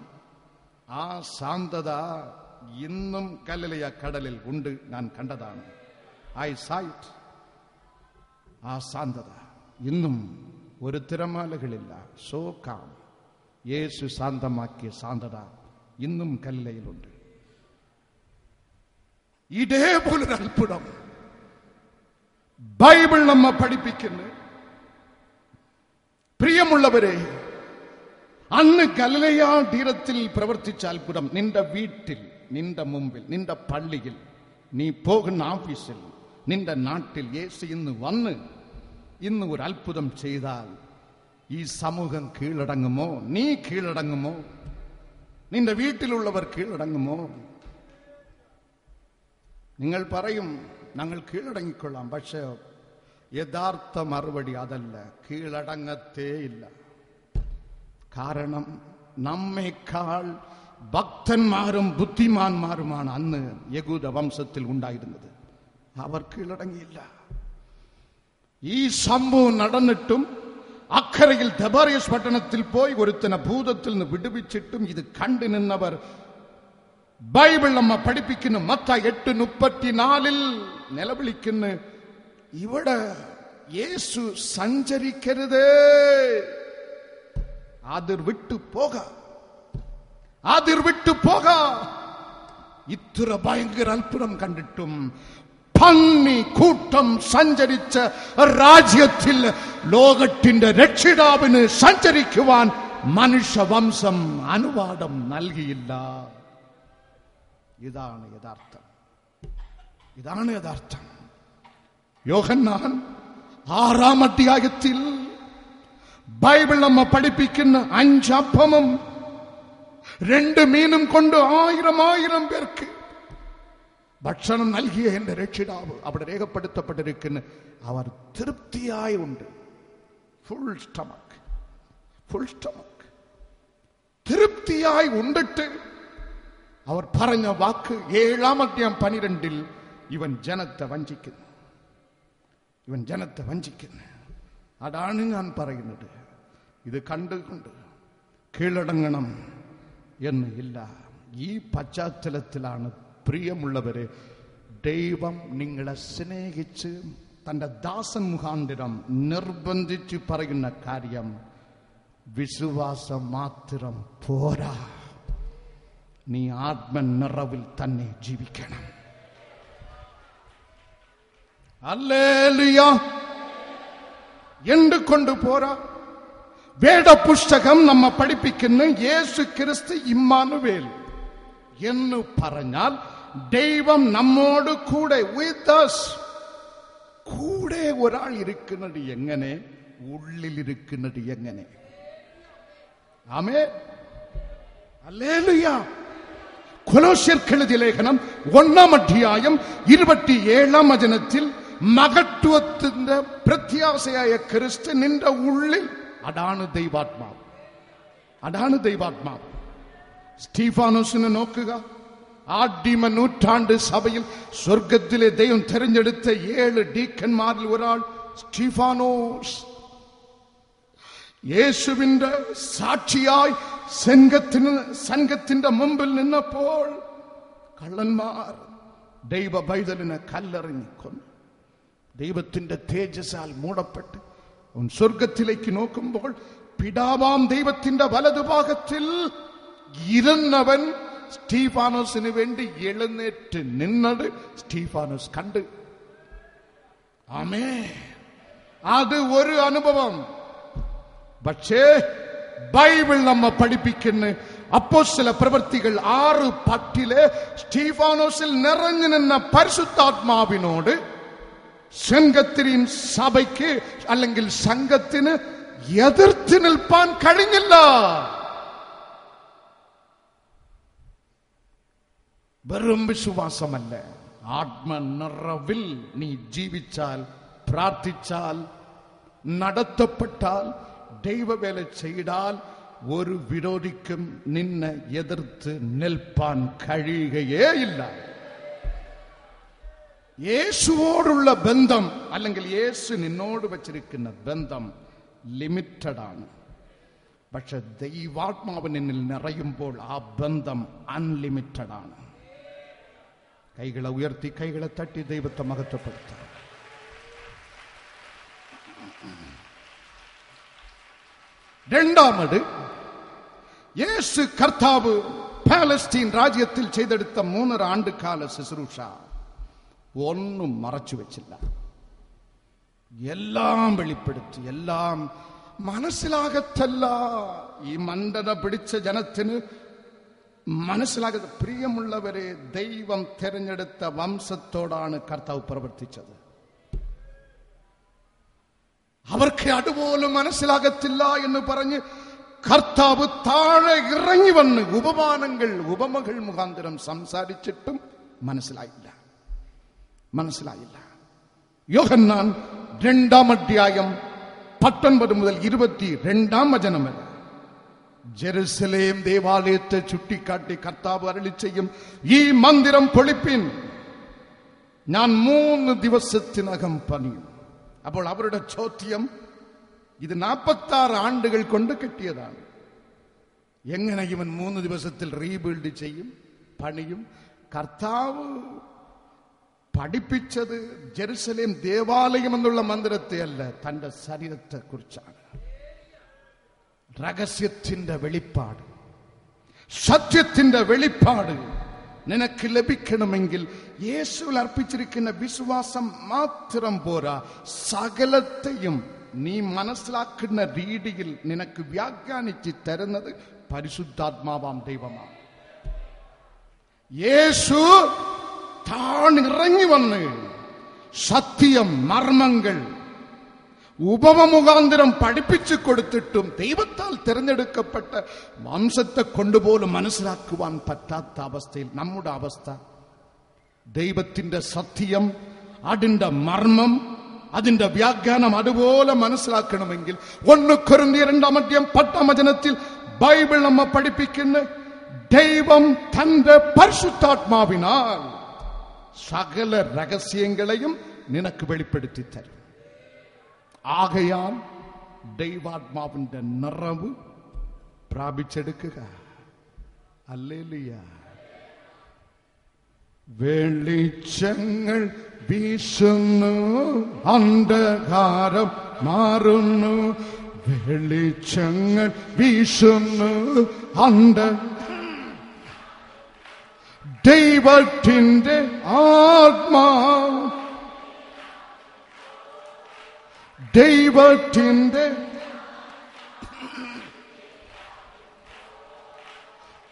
[SPEAKER 1] ആ ശാന്തത ഇന്നും ഗലിലയ കടലിൽ ഉണ്ട്, ഞാൻ കണ്ടതാണ്. I sight. ആ ശാന്തത ഇന്നും ഒരു തിരമാലകളില്ല. So calm. യേശു ശാന്തമാക്കിയ ശാന്തത ഇന്നും ഗലിലയിലുണ്ട്. ഇതേപോലൊരു അത്ഭുതം ബൈബിൾ നമ്മെ പഠിപ്പിക്കുന്നു. പ്രിയമുള്ളവരെ, അന്ന് ഗലിലയ തീരത്തിൽ പ്രവർത്തിച്ച അത്ഭുതം നിന്റെ വീട്ടിൽ, നിന്റെ മുമ്പിൽ, നിന്റെ പള്ളിയിൽ, നീ പോകുന്ന ഓഫീസിൽ, നിന്റെ നാട്ടിൽ യേശു ഇന്ന് വന്ന് ഇന്ന് ഒരു അത്ഭുതം ചെയ്താൽ ഈ സമൂഹം കീഴടങ്ങുമോ? നീ കീഴടങ്ങുമോ? നിന്റെ വീട്ടിലുള്ളവർ കീഴടങ്ങുമോ? നിങ്ങൾ പറയും ഞങ്ങൾ കീഴടങ്ങിക്കൊള്ളാം. പക്ഷേ യഥാർത്ഥ മറുപടി അതല്ല, കീഴടങ്ങത്തേയില്ല. കാരണം നമ്മേക്കാൾ ഭക്തന്മാരും ബുദ്ധിമാന്മാരുമാണ് അന്ന് യഹൂദ വംശത്തിൽ ഉണ്ടായിരുന്നത്. അവർ കീഴടങ്ങിയില്ല. ഈ സംഭവം നടന്നിട്ടും അക്കരയിൽ ദബാരിയസ് പട്ടണത്തിൽ പോയി ഒരുത്തനെ ഭൂതത്തിൽ നിന്ന് വിടുവിച്ചിട്ടും ഇത് കണ്ടു നിന്നവർ ബൈബിൾ നമ്മ പഠിപ്പിക്കുന്നു. മത്തായി 8:34 നിലവിളിക്കുന്നു, ഇവിടെ യേശു സഞ്ചരിക്കരുതേ, അതിർ വിട്ടു പോക, അതിർ വിട്ടു പോക. ഇത്ര ഭയങ്കര അത്ഭുതം കണ്ടിട്ടും പന്നി കൂട്ടം സഞ്ചരിച്ച രാജ്യത്തിൽ ലോകത്തിന്റെ രക്ഷിതാവിന് സഞ്ചരിക്കുവാൻ മനുഷ്യവംശം അനുവാദം നൽകിയില്ല. ഇതാണ് യഥാർത്ഥം, ഇതാണ് യഥാർത്ഥം. യോഹന്നാൻ 6-ാം അധ്യായത്തിൽ ബൈബിൾ നമ്മ പഠിപ്പിക്കുന്ന 5 അപ്പവും 2 മീനും കൊണ്ട് 1000 പേർക്ക് ഭക്ഷണം നൽകിയ എന്റെ രക്ഷിതാവ് അവിടെ രേഖപ്പെടുത്തപ്പെട്ടിരിക്കുന്നു. അവർ തൃപ്തിയായി ഉണ്ട്. ഫുൾ സ്റ്റമക്ക്, ഫുൾ സ്റ്റമക്ക്, തൃപ്തിയായി ഉണ്ടിട്ട് അവർ പറഞ്ഞ വാക്ക് 7-ാം അധ്യായം 12 ഇവൻ ജനത്തെ വഞ്ചിക്കുന്നു, ഇവൻ ജനത്തെ വഞ്ചിക്കുന്നു. അതാണ് ഞാൻ പറയുന്നത്. ഇത് കണ്ടുകൊണ്ട് കീഴടങ്ങണം എന്ന് ഇല്ല. ഈ പശ്ചാത്തലത്തിലാണ് പ്രിയമുള്ളവരെ ദൈവം നിങ്ങളെ സ്നേഹിച്ച് തന്റെ ദാസൻ മുഖാന്തരം നിർബന്ധിച്ച് പറയുന്ന കാര്യം, വിശ്വാസം മാത്രം പോരാ, നീ ആത്മനിറവിൽ തന്നെ ജീവിക്കണം. ഹല്ലേലൂയ. എന്തുകൊണ്ട് പോരാ? വേദപുസ്തകം നമ്മ പഠിപ്പിക്കുന്ന യേശു ക്രിസ്തു ഇമ്മാനുവേൽ എന്ന് പറഞ്ഞാൽ ദൈവം നമ്മോട് കൂടെ, with us. കൂടെ ഒരാൾ ഇരിക്കുന്നത് എങ്ങനെ? ഉള്ളിലിരിക്കുന്നത് എങ്ങനെ? ആമേൻ, ഹല്ലേലൂയ. കൊലോസ്യർക്ക് എഴുതിയ ലേഖനം 1-ാം അധ്യായം 27-ാം വചനത്തിൽ മഹത്വത്തിന്റെ പ്രത്യാശയായ ക്രിസ്തു നിന്റെ ഉള്ളിൽ, അതാണ് ദൈവാത്മാവ്, അതാണ് ദൈവാത്മാവ്. സ്റ്റീഫാനോസിനെ നോക്കുക. ആദിമ നൂറ്റാണ്ട് സഭയിൽ സ്വർഗത്തിലെ ദൈവം തെരഞ്ഞെടുത്ത 7 ഡീക്കന്മാരിൽ ഒരാൾ സ്റ്റീഫാനോസ്. യേശുവിന്റെ സാക്ഷിയായി സംഘത്തിന്റെ മുമ്പിൽ നിന്നപ്പോൾ കള്ളന്മാർ ദൈവ പൈതലിനെ കല്ലെറിഞ്ഞ് കൊന്നു. ദൈവത്തിന്റെ തേജസ്സാൽ മൂടപ്പെട്ട് അവൻ സ്വർഗത്തിലേക്ക് നോക്കുമ്പോൾ പിതാവാം ദൈവത്തിന്റെ വലതുഭാഗത്തിൽ ഇരുന്നവൻ സ്റ്റീഫാനോസിന് വേണ്ടി എഴുന്നേറ്റ് നിന്നത് സ്റ്റീഫാനോസ് കണ്ട്. ആമേൻ. അത് ഒരു അനുഭവം. പക്ഷേ ബൈബിൾ നമ്മ പഠിപ്പിക്കുന്ന അപ്പോസ്തല പ്രവൃത്തികൾ 6:10 സ്റ്റീഫാനോസിൽ നിറഞ്ഞു നിന്ന പരിശുദ്ധാത്മാവിനോട് സംഘത്തിനും സഭയ്ക്ക് അല്ലെങ്കിൽ സംഘത്തിന് എതിർത്ത് നിൽപ്പാൻ കഴിഞ്ഞില്ല. വെറും വിശ്വാസമല്ല, ആത്മനിറവിൽ നീ ജീവിച്ചാൽ, പ്രാർത്ഥിച്ചാൽ, നടത്തപ്പെട്ടാൽ, ദൈവവേല ചെയ്താൽ ഒരു വിരോധിക്കും നിന്നെ എതിർത്ത് നിൽപ്പാൻ കഴിയുകയേ ഇല്ല. യേശുവോടുള്ള ബന്ധം അല്ലെങ്കിൽ യേശു നിന്നോട് വച്ചിരിക്കുന്ന ബന്ധം ലിമിറ്റഡ് ആണ്. പക്ഷെ ദൈവാത്മാവ് നിന്നിൽ നിറയുമ്പോൾ ആ ബന്ധം അൺലിമിറ്റഡ് ആണ്. കൈകളെ ഉയർത്തി, കൈകളെ തട്ടി ദൈവത്തെ മഹത്വപ്പെടുത്താം. രണ്ടാമത്, യേശു കർത്താവ് പാലസ്തീൻ രാജ്യത്തിൽ ചെയ്തെടുത്ത 3.5 ആണ്ടുകാല ശുശ്രൂഷ ഒന്നും മറച്ചു വെച്ചില്ല. എല്ലാം വെളിപ്പെടുത്തി, എല്ലാം മനസ്സിലാകത്തല്ല. ഈ മന്ദത പിടിച്ച ജനത്തിന് മനസ്സിലാകത്ത. പ്രിയമുള്ളവരെ, ദൈവം തെരഞ്ഞെടുത്ത വംശത്തോടാണ് കർത്താവ് പ്രവർത്തിച്ചത്. അവർക്ക് അതുപോലും മനസ്സിലാകത്തില്ല എന്ന് പറഞ്ഞ് കർത്താവ് താഴെ ഇറങ്ങി വന്ന് ഉപമകൾ മുഖാന്തരം സംസാരിച്ചിട്ടും മനസ്സിലായില്ല. യോഹന്നാൻ 2-ാം അധ്യായം 19 മുതൽ 22-ാം വചനം വരെ ജെറുസലേം ദേവാലയത്തെ ചുട്ടിക്കാട്ടി കർത്താവ് അരുളി ചെയ്യും, ഈ മന്ദിരം പൊളിപ്പിൻ, ഞാൻ 3 ദിവസത്തിനകം പണിയും. അപ്പോൾ അവരുടെ ചോദ്യം, ഇത് 46 ആണ്ടുകൾ കൊണ്ട് കെട്ടിയതാണ്, എങ്ങനെ ഇവൻ 3 ദിവസത്തിൽ റീബിൽഡ് ചെയ്യും, പണിയും? കർത്താവ് പഠിപ്പിച്ചത് ജെറുസലേം ദേവാലയം എന്നുള്ള മന്ദിരത്തെ അല്ല, തന്റെ ശരീരത്തെ കുറിച്ചാണ്. രഹസ്യത്തിന്റെ വെളിപ്പാട്, സത്യത്തിന്റെ വെളിപ്പാട് നിനക്ക് ലഭിക്കണമെങ്കിൽ യേശുവിൽ അർപ്പിച്ചിരിക്കുന്ന വിശ്വാസം മാത്രം പോരാ, സകലത്തെയും നീ മനസ്സിലാക്കുന്ന രീതിയിൽ നിനക്ക് വ്യാഖ്യാനിച്ച് തരുന്നത് പരിശുദ്ധാത്മാവാം ദൈവമാണ്. യേശു താണിറങ്ങി വന്ന് സത്യം മർമ്മങ്ങൾ ഉപമുഖാന്തരം പഠിപ്പിച്ചു കൊടുത്തിട്ടും ദൈവത്താൽ തിരഞ്ഞെടുക്കപ്പെട്ട വംശത്തെ കൊണ്ടുപോലും മനസ്സിലാക്കുവാൻ പറ്റാത്ത അവസ്ഥയിൽ നമ്മുടെ അവസ്ഥ. ദൈവത്തിന്റെ സത്യം, അതിന്റെ മർമ്മം, അതിന്റെ വ്യാഖ്യാനം അതുപോലെ മനസ്സിലാക്കണമെങ്കിൽ 1 കൊരിന്ത്യർ 2:10 ബൈബിൾ നമ്മ പഠിപ്പിക്കുന്ന ദൈവം തന്റെ പരിശുദ്ധാത്മാവിനാൽ സകല രഹസ്യങ്ങളെയും നിനക്ക് വെളിപ്പെടുത്തി തരും. ആകയാൽ ദൈവാത്മാവിന്റെ നിറവ് പ്രാപിച്ചെടുക്കുക. ഹല്ലേലൂയ. വെളിച്ചങ്ങൾ വീശുന്നു, അന്ധകാരം മാറുന്നു. വെളിച്ചങ്ങൾ വീശുന്നു, ദൈവത്തിന്റെ ആത്മാവ്, ദൈവത്തിന്റെ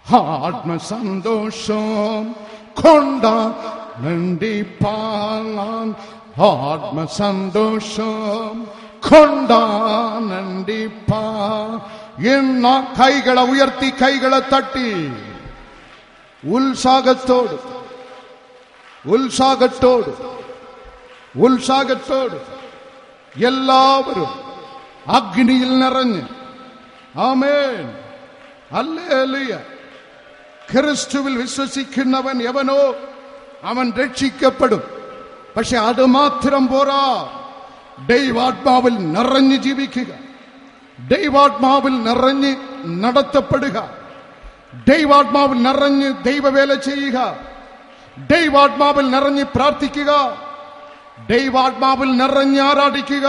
[SPEAKER 1] ആത്മസന്തോഷം കൊണ്ടാനന്ദിപ്പാൻ, ആത്മസന്തോഷം കൊണ്ടാനന്ദിപ്പാൻ. എന്ന കൈകളെ ഉയർത്തി, കൈകളെ തട്ടി ഉത്സാഹത്തോട്, ഉത്സാഹത്തോട്, ഉത്സാഹത്തോട് എല്ലാവരും അഗ്നിയിൽ നിറഞ്ഞ് ആമേൻ ഹല്ലേലൂയ. ക്രിസ്തുവിൽ വിശ്വസിക്കുന്നവൻ എവനോ അവൻ രക്ഷിക്കപ്പെടും. പക്ഷെ അത് മാത്രം പോരാ, ദൈവാത്മാവിൽ നിറഞ്ഞ് ജീവിക്കുക, ദൈവാത്മാവിൽ നിറഞ്ഞ് നടത്തപ്പെടുക, ദൈവാത്മാവിൽ നിറഞ്ഞ് ദൈവവേല ചെയ്യുക, ദൈവാത്മാവിൽ നിറഞ്ഞ് പ്രാർത്ഥിക്കുക, ദൈവാത്മാവിൽ നിറഞ്ഞ് ആരാധിക്കുക.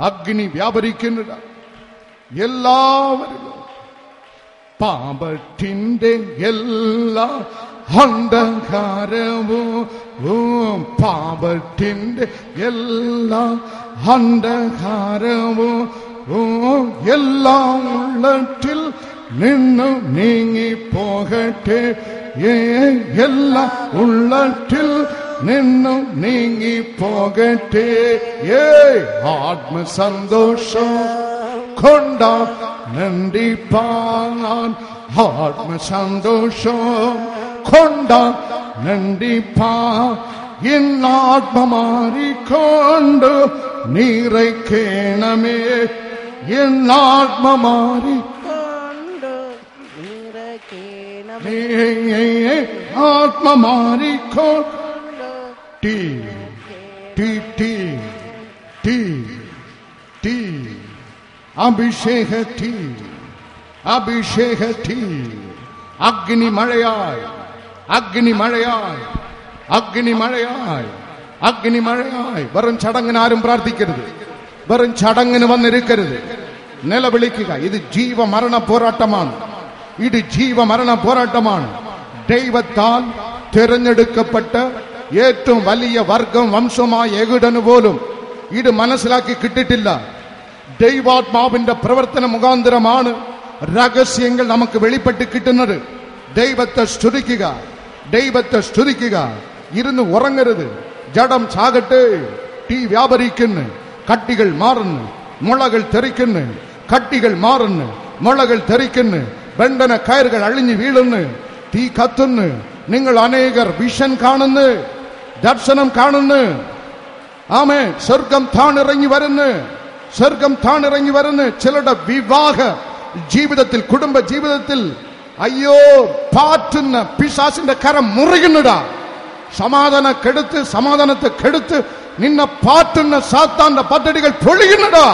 [SPEAKER 1] അഗ്നി വ്യാപരിക്കുന്നില്ല എല്ലാവരിലും. പാപത്തിന്റെ എല്ലാ അന്ധകാരവും, പാപത്തിന്റെ എല്ലാ അന്ധകാരവും എല്ലാം ഉള്ളത്തിൽ നിന്നു നീങ്ങിപ്പോകട്ടെ, എല്ലാ ഉള്ളത്തിൽ നിന്നു നീങ്ങിപ്പോകട്ടെ. ആത്മസന്തോഷം കൊണ്ടാനന്ദിപ്പാൻ, ആത്മസന്തോഷം കൊണ്ടാനന്ദിപ്പാൻ. എന്നാത്മമാരിക്കൊണ്ട് നിറയ്ക്കണമേ, എന്നാത്മമാരിക്കൊണ്ട് നിറയ്ക്കണമേ, ആത്മമാരിക്കൊണ്ട് ടീ ടീ ടീ ടീ ടീ അഭിഷേക ടീ, അഭിഷേക ടീ. അഗ്നി മഴയായി, അഗ്നി മഴയായി, അഗ്നി മഴയായി, അഗ്നി മഴയായി. വെറും ചടങ്ങിന് ആരും പ്രാർത്ഥിക്കരുത്, വെറും ചടങ്ങിന് വന്നിരിക്കരുത്. നിലവിളിക്കുക. ഇത് ജീവമരണ പോരാട്ടമാണ്, ഇത് ജീവമരണ പോരാട്ടമാണ്. ദൈവത്താൽ തിരഞ്ഞെടുക്കപ്പെട്ട ഏറ്റവും വലിയ വർഗം വംശമായ യഹൂദന് പോലും ഇത് മനസ്സിലാക്കി കിട്ടിയിട്ടില്ല. ദൈവാത്മാവിന്റെ പ്രവർത്തന മുഖാന്തരമാണ് രഹസ്യങ്ങൾ നമുക്ക് വെളിപ്പെട്ട് കിട്ടുന്നത്. ദൈവത്തെ സ്തുതിക്കുക, ദൈവത്തെ സ്തുതിക്കുക. ഇരുന്ന് ഉറങ്ങരുത്. ജഡം ചാകട്ടെ. തീ വ്യാപരിക്കുന്നു, കട്ടികൾ മാറുന്നു, മുളകൾ തെറിക്കുന്നു, കട്ടികൾ മാറുന്നു, മുളകൾ തെറിക്കുന്നു, ബന്ധന കയറുകൾ അഴിഞ്ഞു വീഴുന്നു, തീ കത്തുന്നു. നിങ്ങൾ അനേകർ വിഷൻ കാണുന്നു, ദർശനം കാണുന്നു. ആമേ. സ്വർഗം താണിറങ്ങി വരുന്നു, സ്വർഗം താണിറങ്ങി വരുന്നു. ചിലരുടെ വിവാഹ ജീവിതത്തിൽ, കുടുംബ ജീവിതത്തിൽ അയ്യോ പാറ്റുന്ന പിശാചിന്റെ കരം മുറിയുന്നതാ. സമാധാനത്തെ കെടുത്ത് നിന്നെ പാറ്റുന്ന സാത്താന്റെ പദ്ധതികൾ പൊളിയുന്നടാ.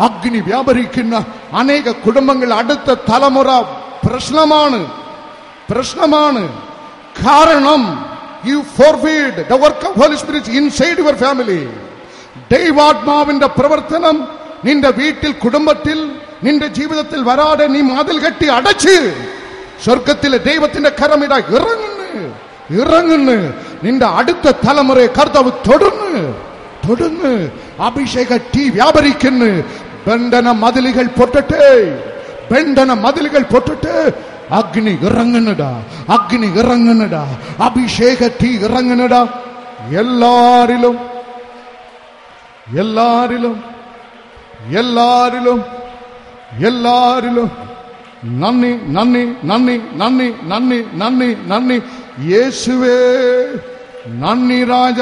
[SPEAKER 1] അഗ്നി വ്യാപരിക്കുന്ന അനേക കുടുംബങ്ങൾ അടുത്ത തലമുറ പ്രശ്നമാണ്. കാരണം you forbid the work of Holy Spirit inside your family. ദൈവാത്മാവിന്റെ പ്രവർത്തനം നിന്റെ വീട്ടിൽ, കുടുംബത്തിൽ, നിന്റെ ജീവിതത്തിൽ വരാതെ നീ മതിൽ കെട്ടി അടച്ച് സ്വർഗത്തിലെ ദൈവത്തിന്റെ കരമിട ഇറങ്ങുന്നു. നിന്റെ അടുത്ത തലമുറയെ കർത്താവ് തൊടുന്നു. അഭിഷേക തീ വ്യാപരിക്കുന്നു. ബന്ധന മതിലുകൾ പൊട്ടട്ടെ. അഗ്നി ഇറങ്ങുന്നടാ. അഭിഷേക തീ ഇറങ്ങുന്നടാ. എല്ലാരിലും നന്ദി. യേശുവേ നന്ദി രാജ.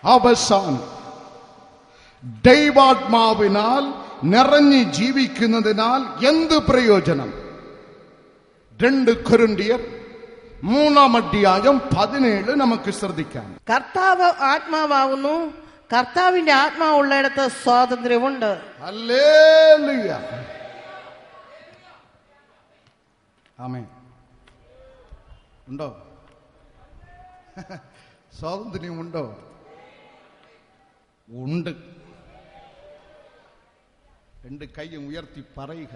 [SPEAKER 1] അവസാനം ദൈവാത്മാവിനാൽ നിറഞ്ഞു ജീവിക്കുന്നതിനാൽ എന്ത് പ്രയോജനം? 2 കൊരിന്ത്യർ 3:17 നമുക്ക് ശ്രദ്ധിക്കാം.
[SPEAKER 2] കർത്താവ് ആത്മാവാകുന്നു, കർത്താവിന്റെ ആത്മാവുള്ളിടത്ത് സ്വാതന്ത്ര്യമുണ്ട്.
[SPEAKER 1] ഹല്ലേലൂയ. ആമേൻ. ഉണ്ടോ? സ്വാതന്ത്ര്യമുണ്ടോ? ഉണ്ട്. 2 കൈയും ഉയർത്തി പറയുക.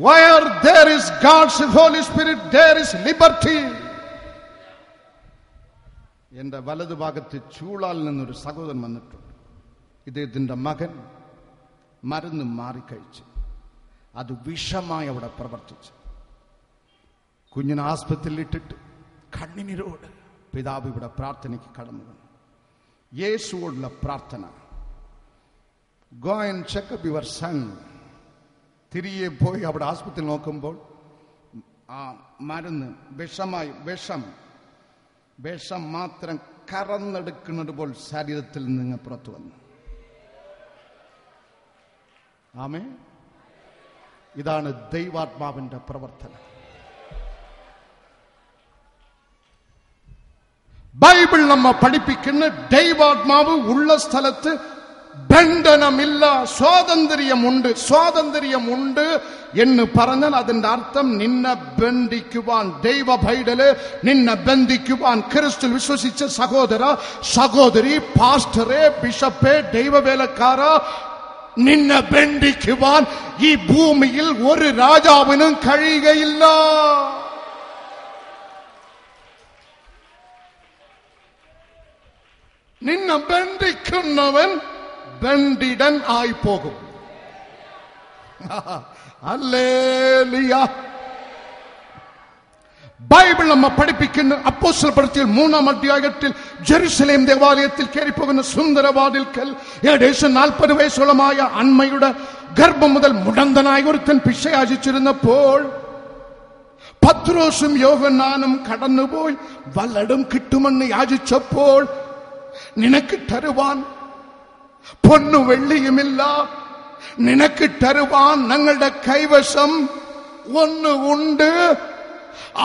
[SPEAKER 1] Where there is God's Holy Spirit, there is liberty. എന്റെ വലതുഭാഗത്ത് ചൂളാൽ നിന്നൊരു സഹോദരൻ വന്നിട്ടുണ്ട്. ഇദ്ദേഹത്തിന്റെ മകൻ മരുന്ന് മാറിക്കഴിച്ച് അത് വിഷമായി അവിടെ പ്രവർത്തിച്ചു. കുഞ്ഞിനെ ആസ്പത്രിയിൽ ഇട്ടിട്ട് കണ്ണുനീരോട് പിതാവ് ഇവിടെ പ്രാർത്ഥനയ്ക്ക് കടന്നു വന്നു. യേശുവോടുള്ള പ്രാർത്ഥന. Go and check up your son. തിരികെ പോയി അവിടെ ആസ്പത്രിയിൽ നോക്കുമ്പോൾ ആ മരുന്ന് വിഷം മാത്രം കറന്നെടുക്കുന്നത് പോൽ ശരീരത്തിൽ നിന്ന് പുറത്തു വന്നു. ആമേൻ. ഇതാണ് ദൈവാത്മാവിന്റെ പ്രവർത്തനം. ബൈബിൾ നമ്മെ പഠിപ്പിക്കുന്ന ദൈവാത്മാവ് ഉള്ള സ്ഥലത്ത് ബന്ധനമില്ല, സ്വാതന്ത്ര്യമുണ്ട് എന്ന് പറഞ്ഞാൽ അതിന്റെ അർത്ഥം നിന്നെ ബന്ധിക്കുവാൻ, ദൈവ പൈതല് നിന്നെ ബന്ധിക്കുവാൻ, ക്രിസ്തു വിശ്വസിച്ച സഹോദരി, പാസ്റ്ററെ, ബിഷപ്പെ, ദൈവവേലക്കാര, നിന്നെ ബന്ധിക്കുവാൻ ഈ ഭൂമിയിൽ ഒരു രാജാവിനും കഴിയുകയില്ല. നിന്നെ ബന്ധിക്കുന്നവൻ ബന്ധിതൻ ആയി പോകും. ഹല്ലേലൂയ. ബൈബിൾ നമ്മെ പഠിപ്പിക്കുന്ന അപ്പോസ്തലപ്രവൃത്തിയിൽ 3-ാം ജെറുസലേം ദേവാലയത്തിൽ കയറിപ്പോകുന്ന സുന്ദരവാതിൽക്കൽ ഏകദേശം 40 വയസ്സോളമായ അന്മയുടെ ഗർഭം മുതൽ മുടന്തനായ ഒരുത്തൻ ഭിക്ഷയാചിച്ചിരുന്നപ്പോൾ പത്രോസും യോഹന്നാനും കടന്നുപോയി വല്ലതും കിട്ടുമെന്ന് യാചിച്ചപ്പോൾ, നിനക്ക് തരുവാൻ പൊന്നു വെള്ളിയുമില്ല, നിനക്ക് തരുവാൻ ഞങ്ങളുടെ കൈവശം ഒന്ന് ഉണ്ട്,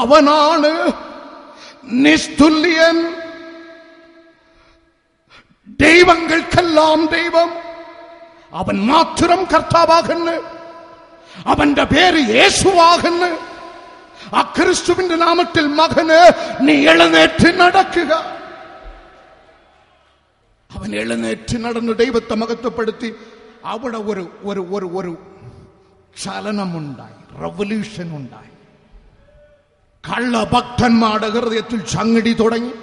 [SPEAKER 1] അവനാണ് നിസ്തുല്യൻ, ദൈവങ്ങൾക്കെല്ലാം ദൈവം, അവൻ മാത്രം കർത്താവാകുന്നു, അവന്റെ പേര് യേശുവാകുന്നു. ആ ക്രിസ്തുവിന്റെ നാമത്തിൽ മകന് നീ എഴുന്നേറ്റ് നടക്കുക. അവൻ എഴുന്നേറ്റ് നടന്ന് ദൈവത്തെ മഹത്വപ്പെടുത്തി. അവിടെ ഒരു ചലനമുണ്ടായി, റവല്യൂഷൻ ഉണ്ടായി. കള്ളഭക്തന്മാരുടെ ഹൃദയത്തിൽ ചങ്ങടി തുടങ്ങി.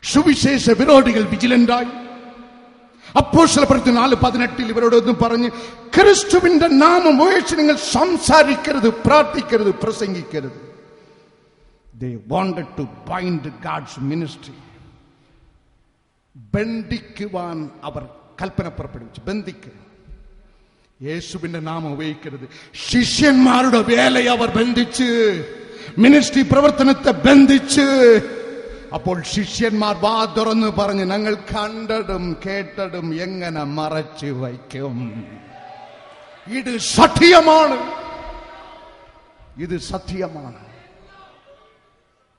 [SPEAKER 1] സുവിശേഷ വിരോധികൾ വിജിലന്റായി. അപ്പോസ്തലപ്രവൃത്തി 4:18 ഇവരോടൊന്നും പറഞ്ഞ്, ക്രിസ്തുവിന്റെ നാമം ഉപയോഗിച്ച് നിങ്ങൾ സംസാരിക്കരുത്, പ്രാർത്ഥിക്കരുത്, പ്രസംഗിക്കരുത്. They wanted to bind God's ministry. ബന്ധിക്കുവാൻ അവർ കൽപ്പന പുറപ്പെടുവിച്ചു. ബന്ധിക്കുക, യേശുവിന്റെ നാമം ഉപയോഗിക്കരുത്. ശിഷ്യന്മാരുടെ വേലയെ അവർ ബന്ധിച്ച്, മിനിസ്ട്രി പ്രവർത്തനത്തെ ബന്ധിച്ച്, അപ്പോൾ ശിഷ്യന്മാർ വാ തുറന്ന് പറഞ്ഞു, ഞങ്ങൾ കണ്ടതും കേട്ടതും എങ്ങനെ മറച്ചു വയ്ക്കും? ഇത് സത്യമാണ്, ഇത് സത്യമാണ്.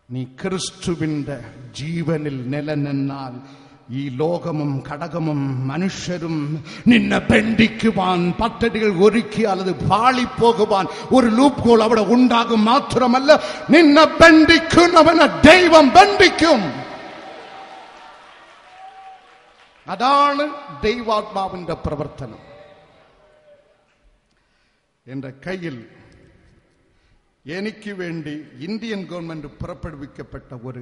[SPEAKER 1] നീ ക്രിസ്തുവിന്റെ ജീവനിൽ നിലനിന്നാൽ ഈ ലോകമും ഘടകമും മനുഷ്യരും നിന്നെ ബന്ധിക്കുവാൻ പദ്ധതികൾ ഒരുക്കിയാൽ അത് പാളിപ്പോകുവാൻ ഒരു ലൂപ്പ് ഹോൾ അവിടെ ഉണ്ടാകും. മാത്രമല്ല, നിന്നെ ബന്ധിക്കുന്നവനെ ദൈവം ബന്ധിക്കും. അതാണ് ദൈവാത്മാവിന്റെ പ്രവർത്തനം. എന്റെ കയ്യിൽ എനിക്ക് വേണ്ടി ഇന്ത്യൻ ഗവൺമെന്റ് പുറപ്പെടുവിക്കപ്പെട്ട ഒരു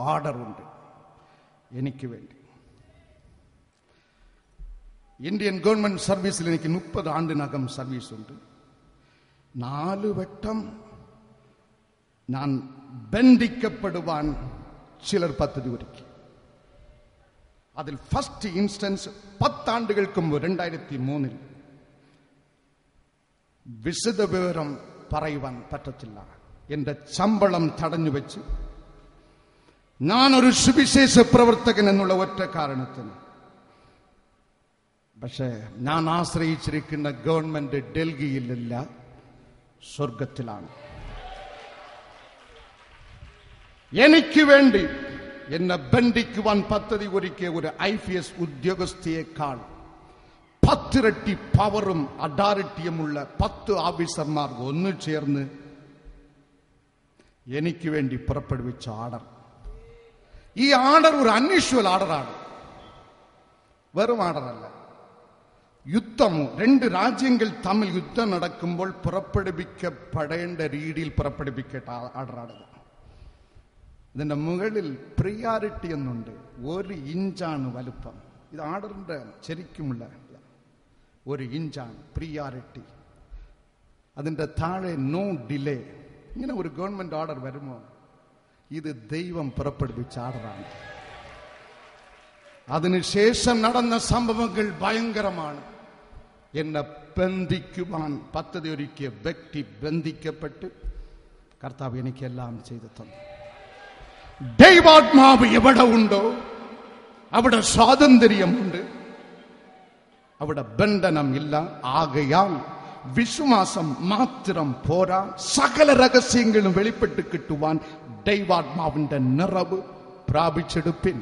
[SPEAKER 1] ഓർഡറുണ്ട്. എനിക്ക് വേണ്ടി ഇന്ത്യൻ ഗവൺമെന്റ് സർവീസിൽ എനിക്ക് 30 ആണ്ടിനകം സർവീസ് ഉണ്ട്. 4 വട്ടം ഞാൻ ബന്ധിക്കപ്പെടുവാൻ ചിലർ പദ്ധതി ഒരുക്കി. അതിൽ ഫസ്റ്റ് ഇൻസ്റ്റൻസ് 10 ആണ്ടുകൾക്ക് മുമ്പ് 2003 വിശദ വിവരം പറയുവാൻ പറ്റത്തില്ല. എന്റെ ശമ്പളം തടഞ്ഞു വെച്ച് ഞാനൊരു സുവിശേഷ പ്രവർത്തകൻ എന്നുള്ള ഒറ്റ കാരണത്തിന്. പക്ഷേ ഞാൻ ആശ്രയിച്ചിരിക്കുന്ന ഗവൺമെന്റ് ഡൽഹിയിലല്ല, സ്വർഗത്തിലാണ്. എനിക്ക് വേണ്ടി എന്നെ ബന്ധിക്കുവാൻ പദ്ധതി ഒരുക്കിയ ഒരു IPS ഉദ്യോഗസ്ഥയേക്കാൾ 10 ഇരട്ടി പവറും അതോറിറ്റിയുമുള്ള 10 ഓഫീസർമാർ ഒന്നു ചേർന്ന് എനിക്ക് വേണ്ടി പുറപ്പെടുവിച്ച ആർഡർ. ഈ ആർഡർ ഒരു അൺയൂഷ്വൽ ആർഡറാണ്, വെറും ആർഡറല്ല. യുദ്ധം, 2 രാജ്യങ്ങൾ തമ്മിൽ യുദ്ധം നടക്കുമ്പോൾ പുറപ്പെടുവിക്കപ്പെടേണ്ട രീതിയിൽ പുറപ്പെടുവിക്കേണ്ട ആർഡറാണ്. ഇതിന്റെ മുകളിൽ പ്രിയോറിറ്റി എന്നുണ്ട്. 1 ഇഞ്ചാണ് വലുപ്പം. ഇത് ആർഡറിന്റെ ശരിക്കുമുള്ള 1 ഇഞ്ചാണ് പ്രിയോറിറ്റി. അതിന്റെ താഴെ നോ ഡിലേ. ഇങ്ങനെ ഒരു ഗവൺമെന്റ് ഓർഡർ വരുമോ? ഇത് ദൈവം പുറപ്പെടുവിച്ച ഓർഡറാണ്. അതിനുശേഷം നടന്ന സംഭവങ്ങൾ ഭയങ്കരമാണ്. എന്നെ ബന്ധിക്കുവാൻ പദ്ധതി ഒരുക്കിയ വ്യക്തി ബന്ധിക്കപ്പെട്ട് കർത്താവ് എനിക്കെല്ലാം ചെയ്തു തന്നു. ദൈവാത്മാവ് എവിടെ ഉണ്ടോ അവിടെ സ്വാതന്ത്ര്യമുണ്ട്, അവിടെ ബന്ധനം ഇല്ല. ആകയാൽ വിശ്വാസം മാത്രം പോരാ, സകല രഹസ്യങ്ങളും വെളിപ്പെട്ട് കിട്ടുവാൻ ദൈവാത്മാവിന്റെ നിറവ് പ്രാപിച്ചെടുപ്പിൻ.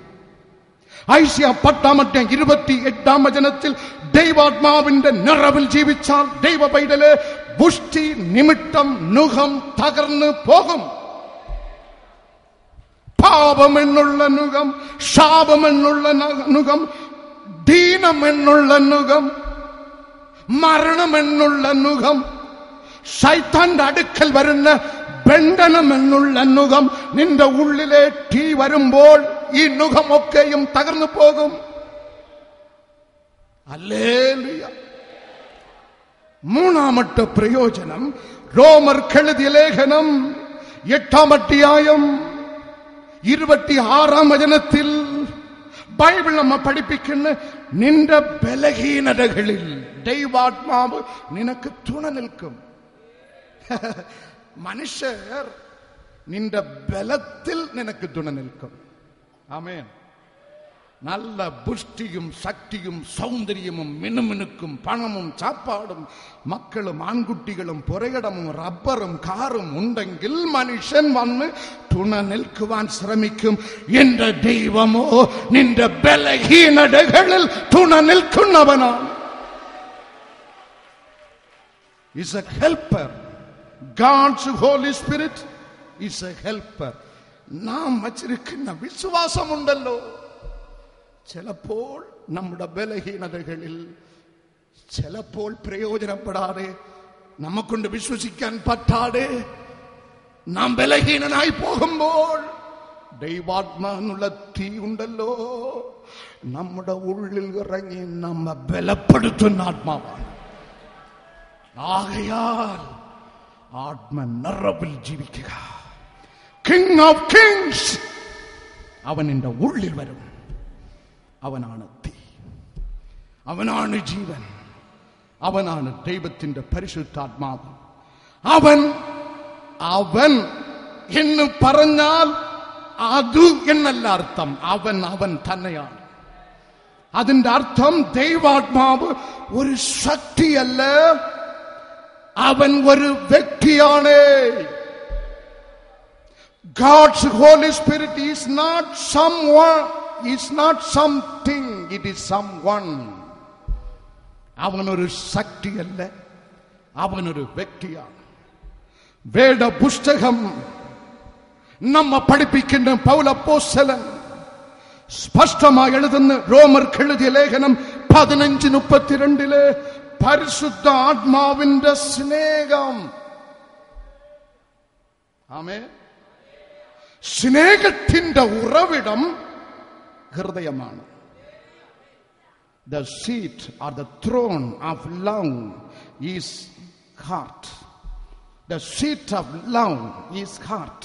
[SPEAKER 1] ഐശ്യ 10-28 വചനത്തിൽ ദൈവാത്മാവിന്റെ നിറവിൽ ജീവിച്ചാൽ ദൈവ പൈതലെ പുഷ്ടി നിമിത്തം നുകം തകർന്നു പോകും. പാപമെന്നുള്ള നുകം, ശാപമെന്നുള്ള നുകം, ദീനമെന്നുള്ള നുകം, മരണമെന്നുള്ള നുകം, ശൈത്താന്റെ അടുക്കൽ വരുന്ന ബന്ധനമെന്നുള്ള നുകം, നിന്റെ ഉള്ളിലെ തീ വരുമ്പോൾ ഈ നുഖമൊക്കെയും തകർന്നു പോകും. ഹല്ലേലൂയ. 3ാമത്തെ പ്രയോജനം റോമർക്കെഴുതിയ ലേഖനം 8-ാം അധ്യായം 26-ാം വചനത്തിൽ ബൈബിൾ നമ്മെ പഠിപ്പിക്കുന്ന നിന്റെ ബലഹീനതകളിൽ ദൈവാത്മാവ് നിനക്ക് തുണ നിൽക്കും. മനുഷ്യർ നിന്റെ ബലത്തിൽ നിനക്ക് തുണ നിൽക്കും. ആമേൻ. നല്ല പുഷ്ടിയും ശക്തിയും സൗന്ദര്യവും മിനുമിനുക്കും പണമും ചാപ്പാടും മക്കളും ആൺകുട്ടികളും പുരയിടമും റബ്ബറും കാറും ഉണ്ടെങ്കിൽ മനുഷ്യൻ വന്ന് തുണ നിൽക്കുവാൻ ശ്രമിക്കും. എന്റെ ദൈവമോ നിന്റെ ബലഹീനതകളിൽ തുണ നിൽക്കുന്നവനാണ്. Is a helper. God's Holy Spirit is a helper. നാം വച്ചിരിക്കുന്ന വിശ്വാസമുണ്ടല്ലോ, ചിലപ്പോൾ നമ്മുടെ ബലഹീനതകളിൽ, ചിലപ്പോൾ പ്രയോജനപ്പെടാതെ, നമുക്കൊണ്ട് വിശ്വസിക്കാൻ പറ്റാതെ നാം ബലഹീനനായി പോകുമ്പോൾ ദൈവാത്മാ എന്നുള്ള തീ ഉണ്ടല്ലോ നമ്മുടെ ഉള്ളിൽ ഇറങ്ങി നമ്മെ ബലപ്പെടുത്തുന്ന ആത്മാവാണ്. ആകയാൽ ആത്മനിറവിൽ ജീവിക്കുക. കിങ് ഓഫ് കിങ്സ് അവൻ എന്റെ ഉള്ളിൽ വരും. അവനാണ് തീ, അവനാണ് ജീവൻ, അവനാണ് ദൈവത്തിന്റെ പരിശുദ്ധാത്മാവ്. അവൻ എന്ന് പറഞ്ഞാൽ അത് എന്നല്ല അർത്ഥം. അവൻ അവൻ തന്നെയാണ്. അതിന്റെ അർത്ഥം ദൈവാത്മാവ് ഒരു ശക്തിയല്ല, അവൻ ഒരു വ്യക്തിയാണ്. God's Holy Spirit is not someone, is not something, it is someone. അവൻ ഒരു ശക്തിയല്ല, അവൻ ഒരു വ്യക്തിയാണ്. വേദപുസ്തകം നമ്മെ പഠിപ്പിക്കുന്ന പൗലോസ് സ്പഷ്ടമായി എഴുതുന്ന റോമർക്ക് എഴുതിയ ലേഖനം 15:32 പരിശുദ്ധ ആത്മാവിന്റെ സ്നേഹം. ആമേൻ. സ്നേഹത്തിന്റെ ഉറവിടം ഹൃദയമാണ്. The seat or the throne of love is heart. The seat of love is heart.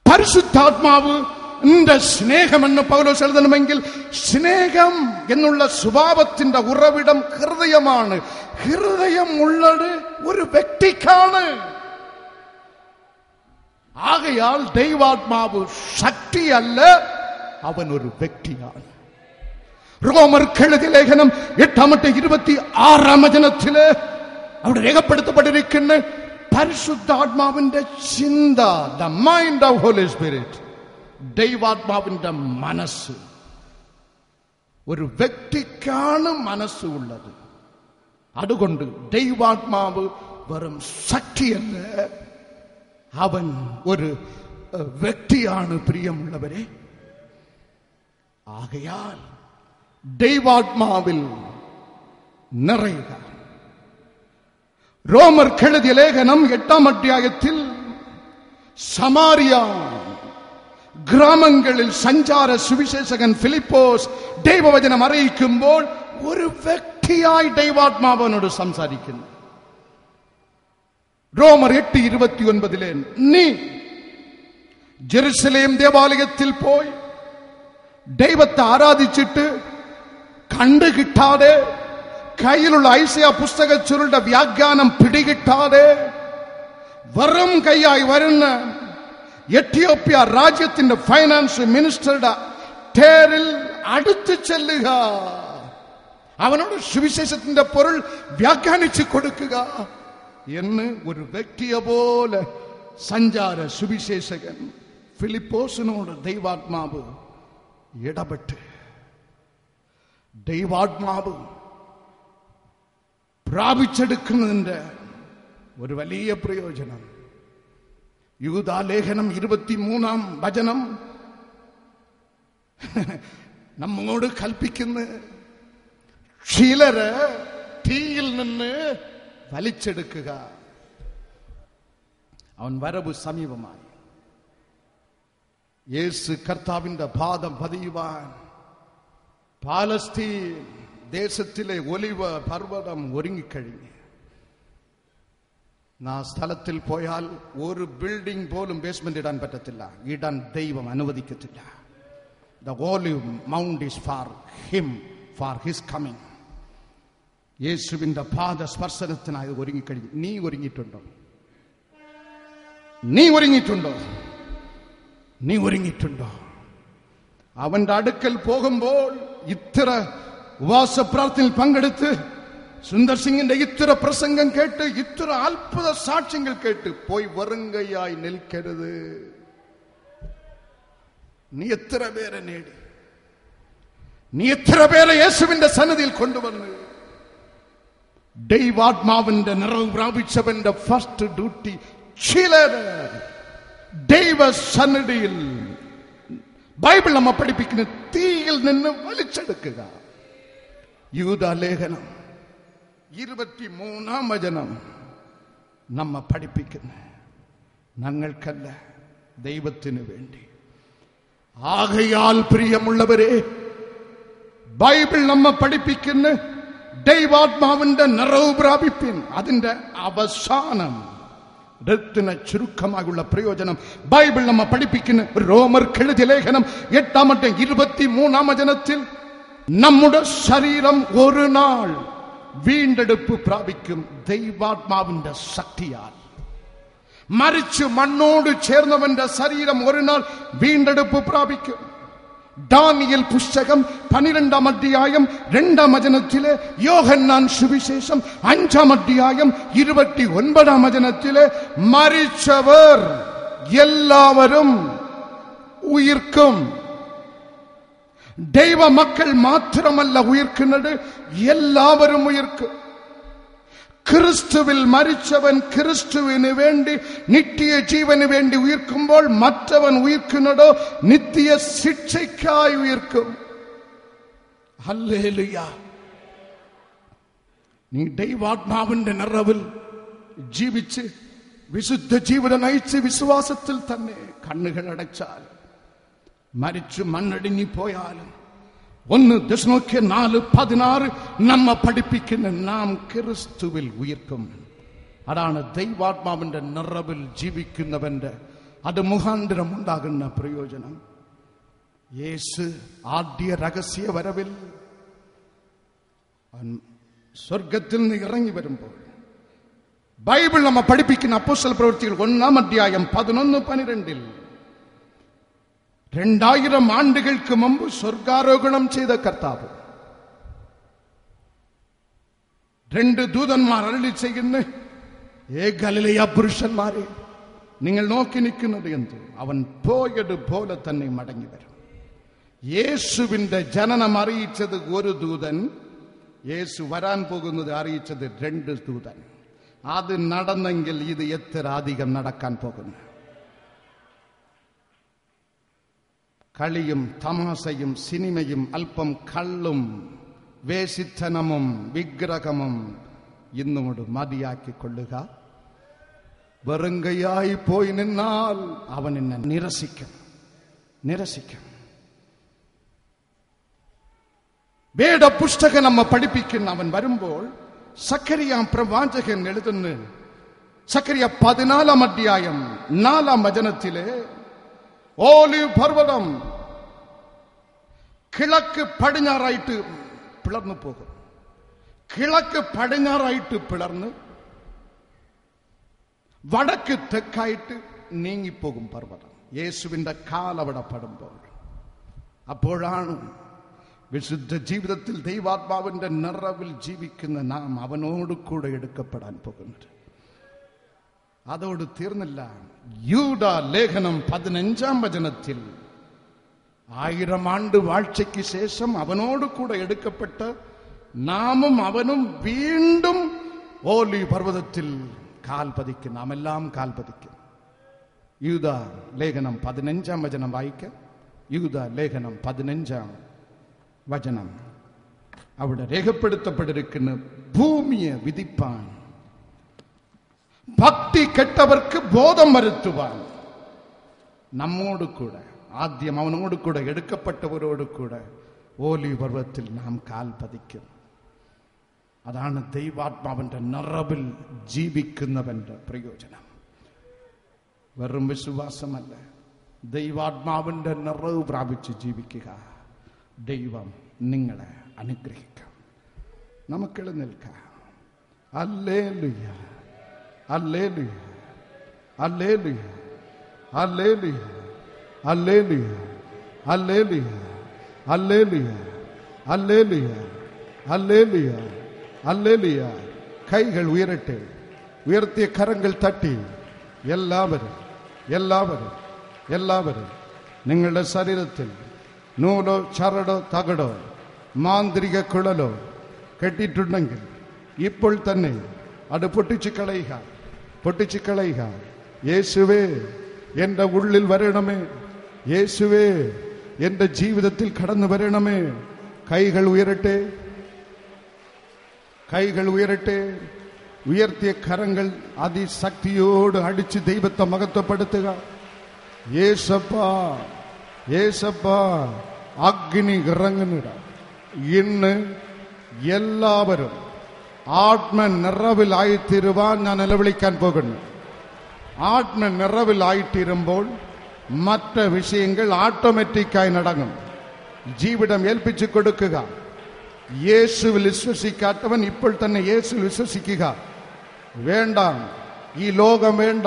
[SPEAKER 1] പരിശുദ്ധാത്മാവ് സ്നേഹമെന്ന് പൗലോസ് എഴുതണമെങ്കിൽ സ്നേഹം എന്നുള്ള സ്വഭാവത്തിന്റെ ഉറവിടം ഹൃദയമാണ്. ഹൃദയം ഉള്ളത് ഒരു വ്യക്തിക്കാണ്. ആകയാൽ ദൈവാത്മാവ് ശക്തിയല്ല, അവൻ ഒരു വ്യക്തിയാണ്. റോമർക്ക് എഴുതിയ ലേഖനം 8:26 അവിടെ രേഖപ്പെടുത്തപ്പെട്ടിരിക്കുന്ന പരിശുദ്ധാത്മാവിന്റെ ചിന്ത, the mind of holy spirit, ദൈവാത്മാവിന്റെ മനസ്സ്. ഒരു വ്യക്തിക്കാണ് മനസ്സുള്ളത്. അതുകൊണ്ട് ദൈവാത്മാവ് വെറും ശക്തിയല്ല, അവൻ ഒരു വ്യക്തിയാണ്. പ്രിയമുള്ളവരെ, ആകയാൽ ദൈവാത്മാവിൽ നിറയുക. റോമർക്ക് എഴുതിയ ലേഖനം 8 സമാരിയ ഗ്രാമങ്ങളിൽ സഞ്ചാര സുവിശേഷകൻ ഫിലിപ്പോസ് ദൈവവചനം അറിയിക്കുമ്പോൾ ഒരു വ്യക്തിയായി ദൈവാത്മാവനോട് സംസാരിക്കുന്നു. റോമർ 8:29 നീ ജെറുസലേം ദേവാലയത്തിൽ പോയി ദൈവത്തെ ആരാധിച്ചിട്ട് കണ്ടു കിട്ടാതെ, കയ്യിലുള്ള ഐസയാ പുസ്തക ചുരുളുടെ വ്യാഖ്യാനം പിടികിട്ടാതെ വെറും കൈയായി വരുന്ന എത്യോപ്യ രാജ്യത്തിന്റെ ഫൈനാൻസ് മിനിസ്റ്ററുടെ തേരിൽ അടുത്ത് ചെല്ലുക, അവനോട് സുവിശേഷത്തിന്റെ പൊരുൾ വ്യാഖ്യാനിച്ചു കൊടുക്കുക എന്ന് ഒരു വ്യക്തിയെ പോലെ സഞ്ചാര സുവിശേഷകൻ ഫിലിപ്പോസിനോട് ദൈവാത്മാവ് ഇടപെട്ട്, ദൈവാത്മാവ് പ്രാപിച്ചെടുക്കുന്നതിന്റെ ഒരു വലിയ പ്രയോജനം യൂദാലേഖനം 23 നമ്മോട് കൽപ്പിക്കുന്ന ചിലര് തീയിൽ നിന്ന് വലിച്ചെടുക്കുക. അവൻ വരവ് സമീപമായി. യേശു കർത്താവിന്റെ പാദം പതിയുവാൻ പാലസ്തീൻ ദേശത്തിലെ ഒലിവ പർവ്വതം ഒരുങ്ങിക്കഴിഞ്ഞു. ആ സ്ഥലത്തിൽ പോയാൽ ഒരു ബിൽഡിംഗ് പോലും ബേസ്മെന്റ് ഇടാൻ പറ്റത്തില്ല, ഇടാൻ ദൈവം അനുവദിക്കത്തില്ല. The olive mount is for him, for his coming. യേശുവിന്റെ പാദ സ്പർശനത്തിനായി ഒരുങ്ങിക്കഴിഞ്ഞു. നീ ഒരുങ്ങിയിട്ടുണ്ടോ? നീ ഒരുങ്ങിയിട്ടുണ്ടോ? നീ ഒരുങ്ങിയിട്ടുണ്ടോ? അവന്റെ അടുക്കൽ പോകുമ്പോൾ ഇത്ര ഉപവാസ പ്രാർത്ഥനയിൽ പങ്കെടുത്ത് സുന്ദർ സിംഗിന്റെ ഇത്ര പ്രസംഗം കേട്ട് ഇത്ര അത്ഭുത സാക്ഷ്യങ്ങൾ കേട്ട് പോയി വെറുങ്കയായി നിൽക്കരുത്. നീ എത്ര പേരെ നേടി, നീ എത്ര പേരെ യേശുവിന്റെ സന്നിധിയിൽ കൊണ്ടുവന്ന്. ദൈവാത്മാവിന്റെ നിറവ് പ്രാപിച്ചവന്റെ ഫസ്റ്റ് ഡ്യൂട്ടി ചിലര് ദൈവ സന്നിധിയിൽ ബൈബിൾ നമ്മെ പഠിപ്പിക്കുന്ന തീയിൽ നിന്ന് വലിച്ചെടുക്കുക. യൂദാലേഖനം 23 നമ്മെ പഠിപ്പിക്കുന്ന ഞങ്ങൾക്കല്ല, ദൈവത്തിന് വേണ്ടി. ആകയാൽ പ്രിയമുള്ളവരെ, ബൈബിൾ നമ്മെ പഠിപ്പിക്കുന്ന ദൈവാത്മാവിന്റെ നിറവ് പ്രാപിപ്പിൻ. അതിന്റെ അവസാനം രത്ന ചുരുക്കമായുള്ള പ്രയോജനം ബൈബിൾ നമ്മെ പഠിപ്പിക്കുന്ന റോമർക്ക് എഴുതിയ ലേഖനം 8:23 നമ്മുടെ ശരീരം ഒരു നാൾ വീണ്ടെടുപ്പ് പ്രാപിക്കും ദൈവാത്മാവിന്റെ ശക്തിയാൽ. മരിച്ചു മണ്ണോട് ചേർന്നവന്റെ ശരീരം ഒരു നാൾ വീണ്ടെടുപ്പ് പ്രാപിക്കും. ദാനിയേൽ പുസ്തകം 12-ാം അധ്യായം 2-ാം വചനത്തിലെ, യോഹന്നാൻ സുവിശേഷം 5-ാം അധ്യായം 29-ാം വചനത്തിലെ, മരിച്ചവർ എല്ലാവരും ഉയർക്കും. ദൈവ മക്കൾ മാത്രമല്ല ഉയർക്കുന്നത്, എല്ലാവരും ഉയർക്കും. ക്രിസ്തുവിൽ മരിച്ചവൻ ക്രിസ്തുവിന് വേണ്ടി നിത്യ ജീവന് വേണ്ടി ഉയർക്കുമ്പോൾ മറ്റവൻ ഉയർക്കുന്നതോ നിത്യ ശിക്ഷയ്ക്കായി ഉയർക്കും. ഹല്ലേലൂയ. നീ ദൈവാത്മാവിന്റെ നിറവിൽ ജീവിച്ച് വിശുദ്ധ ജീവിതം നയിച്ച് വിശ്വാസത്തിൽ തന്നെ കണ്ണുകൾ അടച്ചാൽ, മരിച്ചു മണ്ണടിഞ്ഞു പോയാലും 1 ദശലോക്യ 4:16 നമ്മ പഠിപ്പിക്കുന്ന നാം ക്രിസ്തുവിൽ ഉയർക്കും. അതാണ് ദൈവാത്മാവിന്റെ നിറവിൽ ജീവിക്കുന്നവന്റെ അത് മുഖാന്തരം ഉണ്ടാകുന്ന പ്രയോജനം. യേശു ആദ്യ രഹസ്യ വരവിൽ സ്വർഗത്തിൽ നിന്ന് ഇറങ്ങി വരുമ്പോൾ ബൈബിൾ നമ്മ പഠിപ്പിക്കുന്ന അപ്പോസ്തല പ്രവൃത്തികൾ 1-ാം അധ്യായം 11-12 2000 ആണ്ടുകൾക്ക് മുമ്പ് സ്വർഗാരോഹണം ചെയ്ത കർത്താവ് 2 ദൂതന്മാർ അരുളി ചെയ്യുന്ന, ഗലിലയ പുരുഷന്മാരെ, നിങ്ങൾ നോക്കി നിൽക്കുന്നത് എന്ത്? അവൻ പോയതുപോലെ തന്നെ മടങ്ങി വരും. യേശുവിന്റെ ജനനം അറിയിച്ചത് 1 ദൂതൻ, യേശു വരാൻ പോകുന്നത് അറിയിച്ചത് 2 ദൂതൻ. അത് നടന്നെങ്കിൽ ഇത് എത്ര അധികം നടക്കാൻ പോകുന്നു. കളിയും തമാശയും സിനിമയും അല്പം കള്ളും വേശിത്തനമും വിഗ്രഹമും ഇന്നോട് മതിയാക്കിക്കൊള്ളുക. വെറുങ്കയായി പോയി നിന്നാൽ അവൻ എന്നെ നിരസിക്കും. വേദപുസ്തകം നമ്മ പഠിപ്പിക്കുന്ന അവൻ വരുമ്പോൾ സക്കറിയ പ്രവാചകൻ എഴുതുന്നു. സക്കറിയ 14-ാം അധ്യായം 4-ാം വചനത്തിലെ, ഓലിവ് പർവ്വതം കിഴക്ക് പടിഞ്ഞാറായിട്ട് പിളർന്നു പോകും. കിഴക്ക് പടിഞ്ഞാറായിട്ട് പിളർന്ന് വടക്ക് തെക്കായിട്ട് നീങ്ങിപ്പോകും പർവ്വതം. യേശുവിന്റെ കാലവിടെ പെടുമ്പോൾ അപ്പോഴാണ് വിശുദ്ധ ജീവിതത്തിൽ ദൈവാത്മാവിന്റെ നിറവിൽ ജീവിക്കുന്ന നാം അവനോട് കൂടെ എടുക്കപ്പെടാൻ പോകുന്നത്. അതോട് തീർന്നില്ല. യൂദാ ലേഖനം 15-ാം വചനത്തിൽ 1000 ആണ്ട് വാഴ്ചയ്ക്ക് ശേഷം അവനോട് കൂടെ എടുക്കപ്പെട്ട് നാമും അവനും വീണ്ടും ഓലി പർവ്വതത്തിൽ കാൽ പതിക്കും. നാം എല്ലാം കാൽ പതിക്കും. യൂദാ ലേഖനം 15-ാം വചനം വായിക്കാം. യൂദാ ലേഖനം 15-ാം വചനം. അവിടെ രേഖപ്പെടുത്തപ്പെട്ടിരിക്കുന്ന, ഭൂമിയെ വിധിപ്പാൻ, ഭക്തി കെട്ടവർക്ക് ബോധം വരുത്തുവാൻ നമ്മോട് കൂടെ, ആദ്യം അവനോട് കൂടെ എടുക്കപ്പെട്ടവരോട് കൂടെ ഓലി പർവ്വതത്തിൽ നാം കാൽ പതിക്കും. അതാണ് ദൈവാത്മാവിന്റെ നിറവിൽ ജീവിക്കുന്നവന്റെ പ്രയോജനം. വെറും വിശ്വാസമല്ല, ദൈവാത്മാവിന്റെ നിറവ് പ്രാപിച്ച് ജീവിക്കുക. ദൈവം നിങ്ങളെ അനുഗ്രഹിക്കും. നമുക്ക് എഴുന്നേൽക്കാം. ഹല്ലേലൂയ, ഹല്ലേലൂയ, ഹല്ലേലൂയ, ഹല്ലേലൂയ, ഹല്ലേലൂയ, ഹല്ലേലൂയ, ഹല്ലേലൂയ, ഹല്ലേലൂയ, ഹല്ലേലൂയ, ഹല്ലേലൂയ. കൈകൾ ഉയരട്ടെ, ഉയർത്തിയ കരങ്ങൾ തട്ടി എല്ലാവരും എല്ലാവരും എല്ലാവരും നിങ്ങളുടെ ശരീരത്തിൽ നൂലോ ചരടോ തകടോ മാന്ത്രിക കുഴലോ കെട്ടിയിട്ടുണ്ടെങ്കിൽ ഇപ്പോൾ തന്നെ അത് പൊട്ടിച്ചു കളയുക. യേശുവേ, എൻ്റെ ഉള്ളിൽ വരണമേ. യേശുവേ, എൻ്റെ ജീവിതത്തിൽ കടന്നു വരണമേ. കൈകൾ ഉയരട്ടെ, കൈകൾ ഉയരട്ടെ. ഉയർത്തിയ കരങ്ങൾ അതിശക്തിയോട് അടിച്ച് ദൈവത്തെ മഹത്വപ്പെടുത്തുക. യേശപ്പാ, യേശപ്പാ, അഗ്നി ഇറങ്ങുന്നിട. ഇന്ന് എല്ലാവരും ആത്മ നിറവിലായിത്തീരുവാൻ ഞാൻ നിലവിളിക്കാൻ പോകുന്നു. ആത്മ നിറവിലായിത്തീരുമ്പോൾ മറ്റ് വിഷയങ്ങൾ ഓട്ടോമാറ്റിക്കായി നടങ്ങും. ജീവിതം ഏൽപ്പിച്ചു കൊടുക്കുക. യേശുവിൽ വിശ്വസിക്കാത്തവൻ ഇപ്പോൾ തന്നെ യേശുവിൽ വിശ്വസിക്കുക. വേണ്ട, ഈ ലോകം വേണ്ട,